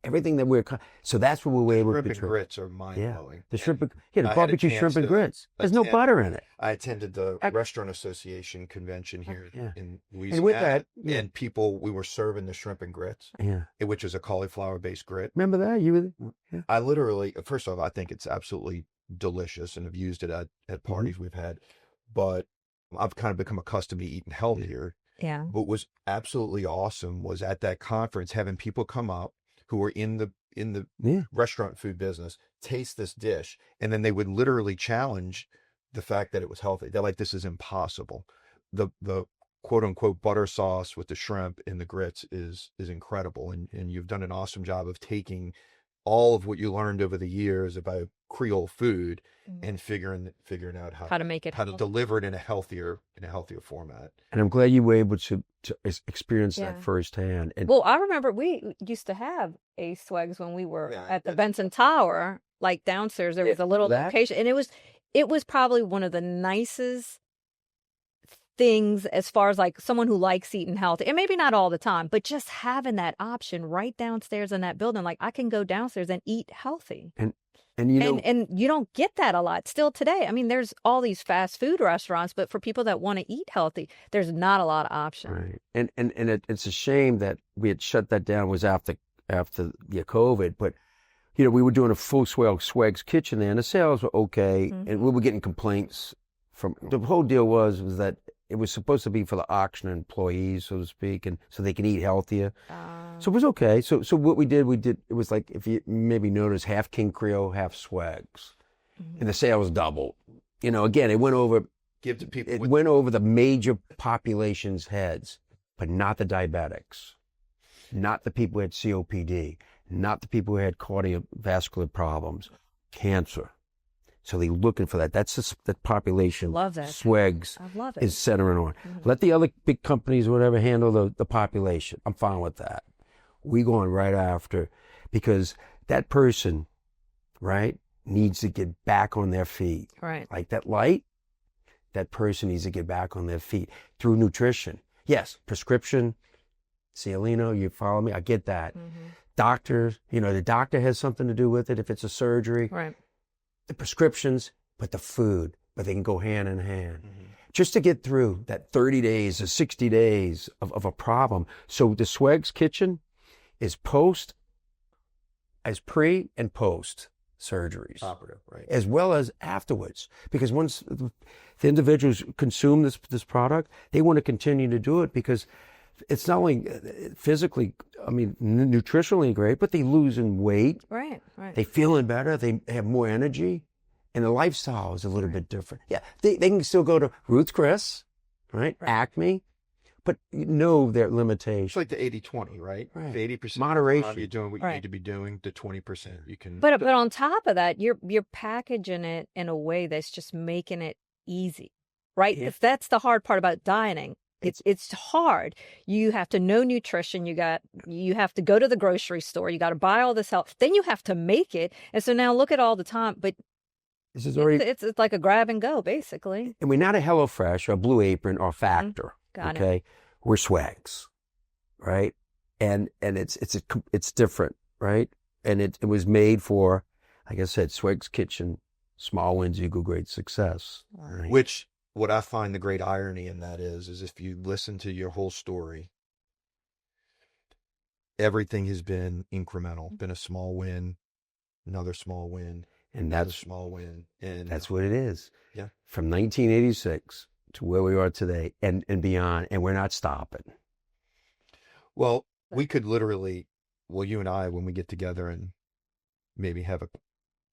everything that so that's what we were able to do. Shrimp and grits are mind-blowing. The shrimp, the I had a barbecue chance shrimp and to grits. There's no butter in it. I attended the Restaurant Association convention here in Louisiana. And with that, and we were serving the shrimp and grits, which is a cauliflower-based grit. Remember that? I literally, first off, I think it's absolutely delicious and have used it at parties we've had, but I've kind of become accustomed to eating healthier. Yeah. What was absolutely awesome was at that conference having people come up who were in the restaurant food business, taste this dish, and then they would literally challenge the fact that it was healthy. They're like, this is impossible. The quote unquote butter sauce with the shrimp and the grits is incredible. And you've done an awesome job of taking all of what you learned over the years about Creole food and figuring out how to make it, how to deliver it in a healthier format. And I'm glad you were able to experience that firsthand. And well, I remember we used to have a Swags when we were at the Benson Tower, like downstairs. There was a little location, and it was probably one of the nicest things as far as like someone who likes eating healthy, and maybe not all the time, but just having that option right downstairs in that building, like I can go downstairs and eat healthy. And you know, and you don't get that a lot still today. I mean, there's all these fast food restaurants, but for people that want to eat healthy, there's not a lot of options. Right. And it's a shame that we had shut that down. Was after COVID, but you know, we were doing a full Swags kitchen there, and the sales were okay, and we were getting complaints from the whole deal was that it was supposed to be for the auction employees, so to speak, and so they can eat healthier. So it was okay. So what we did, it was like, if you maybe notice, half King Creole, half Swags, and the sales doubled. You know, again, it went over. Give to people. It went over the major population's heads, but not the diabetics, not the people who had COPD, not the people who had cardiovascular problems, cancer. So they're looking for that. That's the population. Love that. Swags I love it. is centering on. Let the other big companies, whatever, handle the population. I'm fine with that. We going right after, because that person, right, needs to get back on their feet. Right. Like that light, that person needs to get back on their feet through nutrition. Yes, prescription, Cialino, you follow me? I get that. Doctors, you know, the doctor has something to do with it if it's a surgery. Right. The prescriptions, but the food, but they can go hand in hand. Just to get through that 30 days or 60 days of a problem. So the Swags kitchen is pre and post surgeries. Operative, right. As well as afterwards. Because once the individuals consume this product, they want to continue to do it, because it's not only physically, I mean, nutritionally great, but they losing weight. Right. They feeling better. They have more energy, and the lifestyle is a little bit different. Yeah, they can still go to Ruth's Chris, right? Acme, but you know their limitations. It's like the 80-20, right? Right. 80% Moderation. you're doing what you need to be doing. The 20% you can. But on top of that, you're packaging it in a way that's just making it easy, right? Yeah. If that's the hard part about dieting. It's hard. You have to know nutrition. You have to go to the grocery store. You got to buy all this health. Then you have to make it. And so now look at all the time. But this is already it's like a grab and go, basically. And we're not a HelloFresh or a Blue Apron or Factor. Got okay, it. We're Swags, right? And it's different, right? And it was made for, like I said, Swags Kitchen. Small wins equal great success. Right? Which. What I find the great irony in that is if you listen to your whole story, everything has been incremental, been a small win, another small win. And That's a small win. And that's what it is. yeah. From 1986 to where we are today and beyond, and we're not stopping. Well, we could literally, well, you and I, when we get together and maybe have a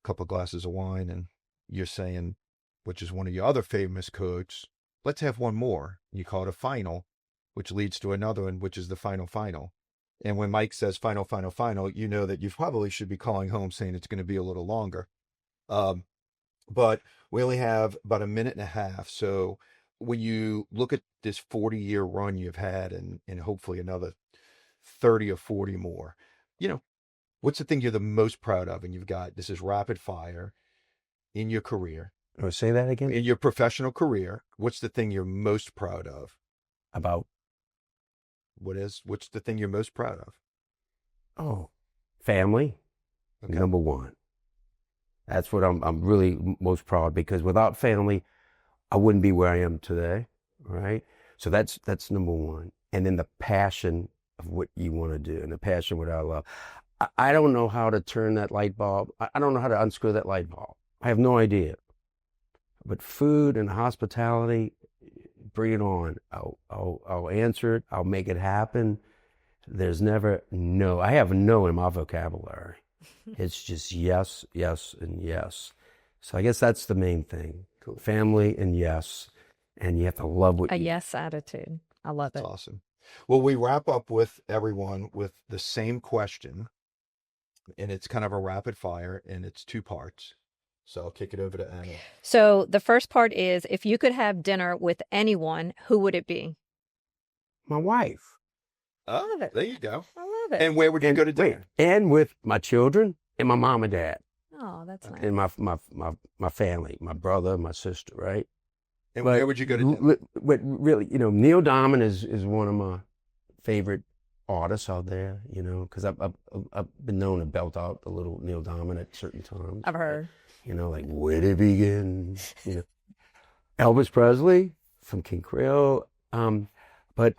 couple glasses of wine, and you're saying, which is one of your other famous quotes, let's have one more. You call it a final, which leads to another one, which is the final. And when Mike says final, you know that you probably should be calling home saying it's going to be a little longer. Um, but we only have about a minute and a half. So when you look at this 40-year run you've had, and hopefully another 30 or 40 more, what's the thing you're the most proud of? And you've got, this is rapid fire in your career, Or say that again? in your professional career. What's the thing you're most proud of? About, What's the thing you're most proud of? oh, family, Okay. number one. That's what I'm really most proud, because without family, I wouldn't be where I am today, right? So that's number one. And then the passion of what you want to do and the passion what I love. I don't know how to turn that light bulb. I don't know how to unscrew that light bulb. I have no idea. But food and hospitality, bring it on. I'll answer it. I'll make it happen. There's never no. I have no in my vocabulary. It's just yes, yes, and yes. So I guess that's the main thing. Cool. Family and yes. And you have to love what A you yes attitude. I love That's it. awesome. Well, we wrap up with everyone with the same question, and it's kind of a rapid fire, and it's two parts. So I'll kick it over to Anna. So the first part is, if you could have dinner with anyone, who would it be? My wife. Oh, Love it. there you go. I love it. And where would you go to dinner? And with my children and my mom and dad Oh, that's nice. and my family, my brother, my sister, right? And where would you go to dinner? But really, Neil Diamond is one of my favorite artists out there, because I've been known to belt out a little Neil Diamond at certain times. I've heard. Like where to begin, Elvis Presley from King Creole. But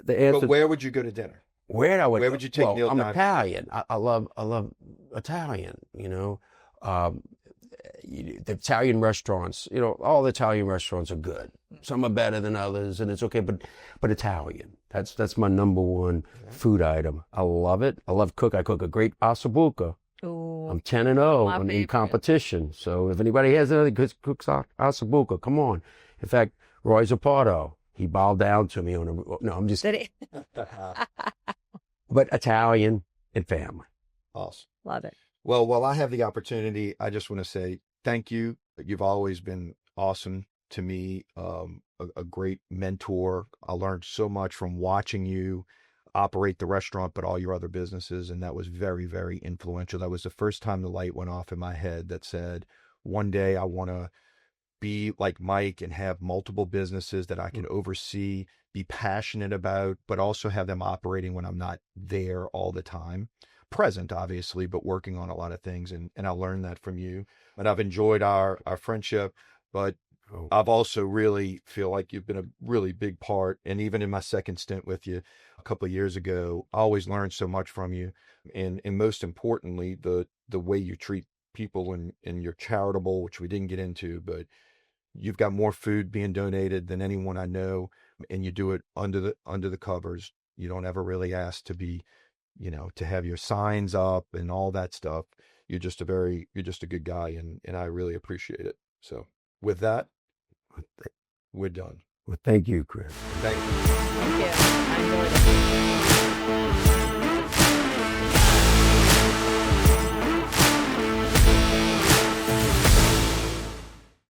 the answer. But where would you go to dinner? Where would you take Neil I'm Diamond? Italian. I love Italian. The Italian restaurants. All the Italian restaurants are good. Some are better than others, and it's okay. But Italian. That's my number one food item. I love it. I love cook. I cook a great ossobuco. Ooh. I'm 10-0 My in favorite. competition. So if anybody has anything good cooks ossobuco, come on. In fact, Roy Zappato, he bowed down to me on a. No, I'm just. Did it? But Italian and family. Awesome. Love it. Well, while I have the opportunity, I just want to say thank you. You've always been awesome to me, a great mentor. I learned so much from watching you operate the restaurant, but all your other businesses. And that was very, very influential. That was the first time the light went off in my head that said, one day I want to be like Mike and have multiple businesses that I can oversee, be passionate about, but also have them operating when I'm not there all the time. Present, obviously, but working on a lot of things. And I learned that from you. And I've enjoyed our friendship, but I've also really feel like you've been a really big part. And even in my second stint with you a couple of years ago, I always learned so much from you. And most importantly, the way you treat people, and you're charitable, which we didn't get into, but you've got more food being donated than anyone I know, and you do it under the covers. You don't ever really ask to be, to have your signs up and all that stuff. You're just a good guy, and I really appreciate it. So with that, we're done. Well, thank you, Chris. Thank you. Thank you. I enjoyed it.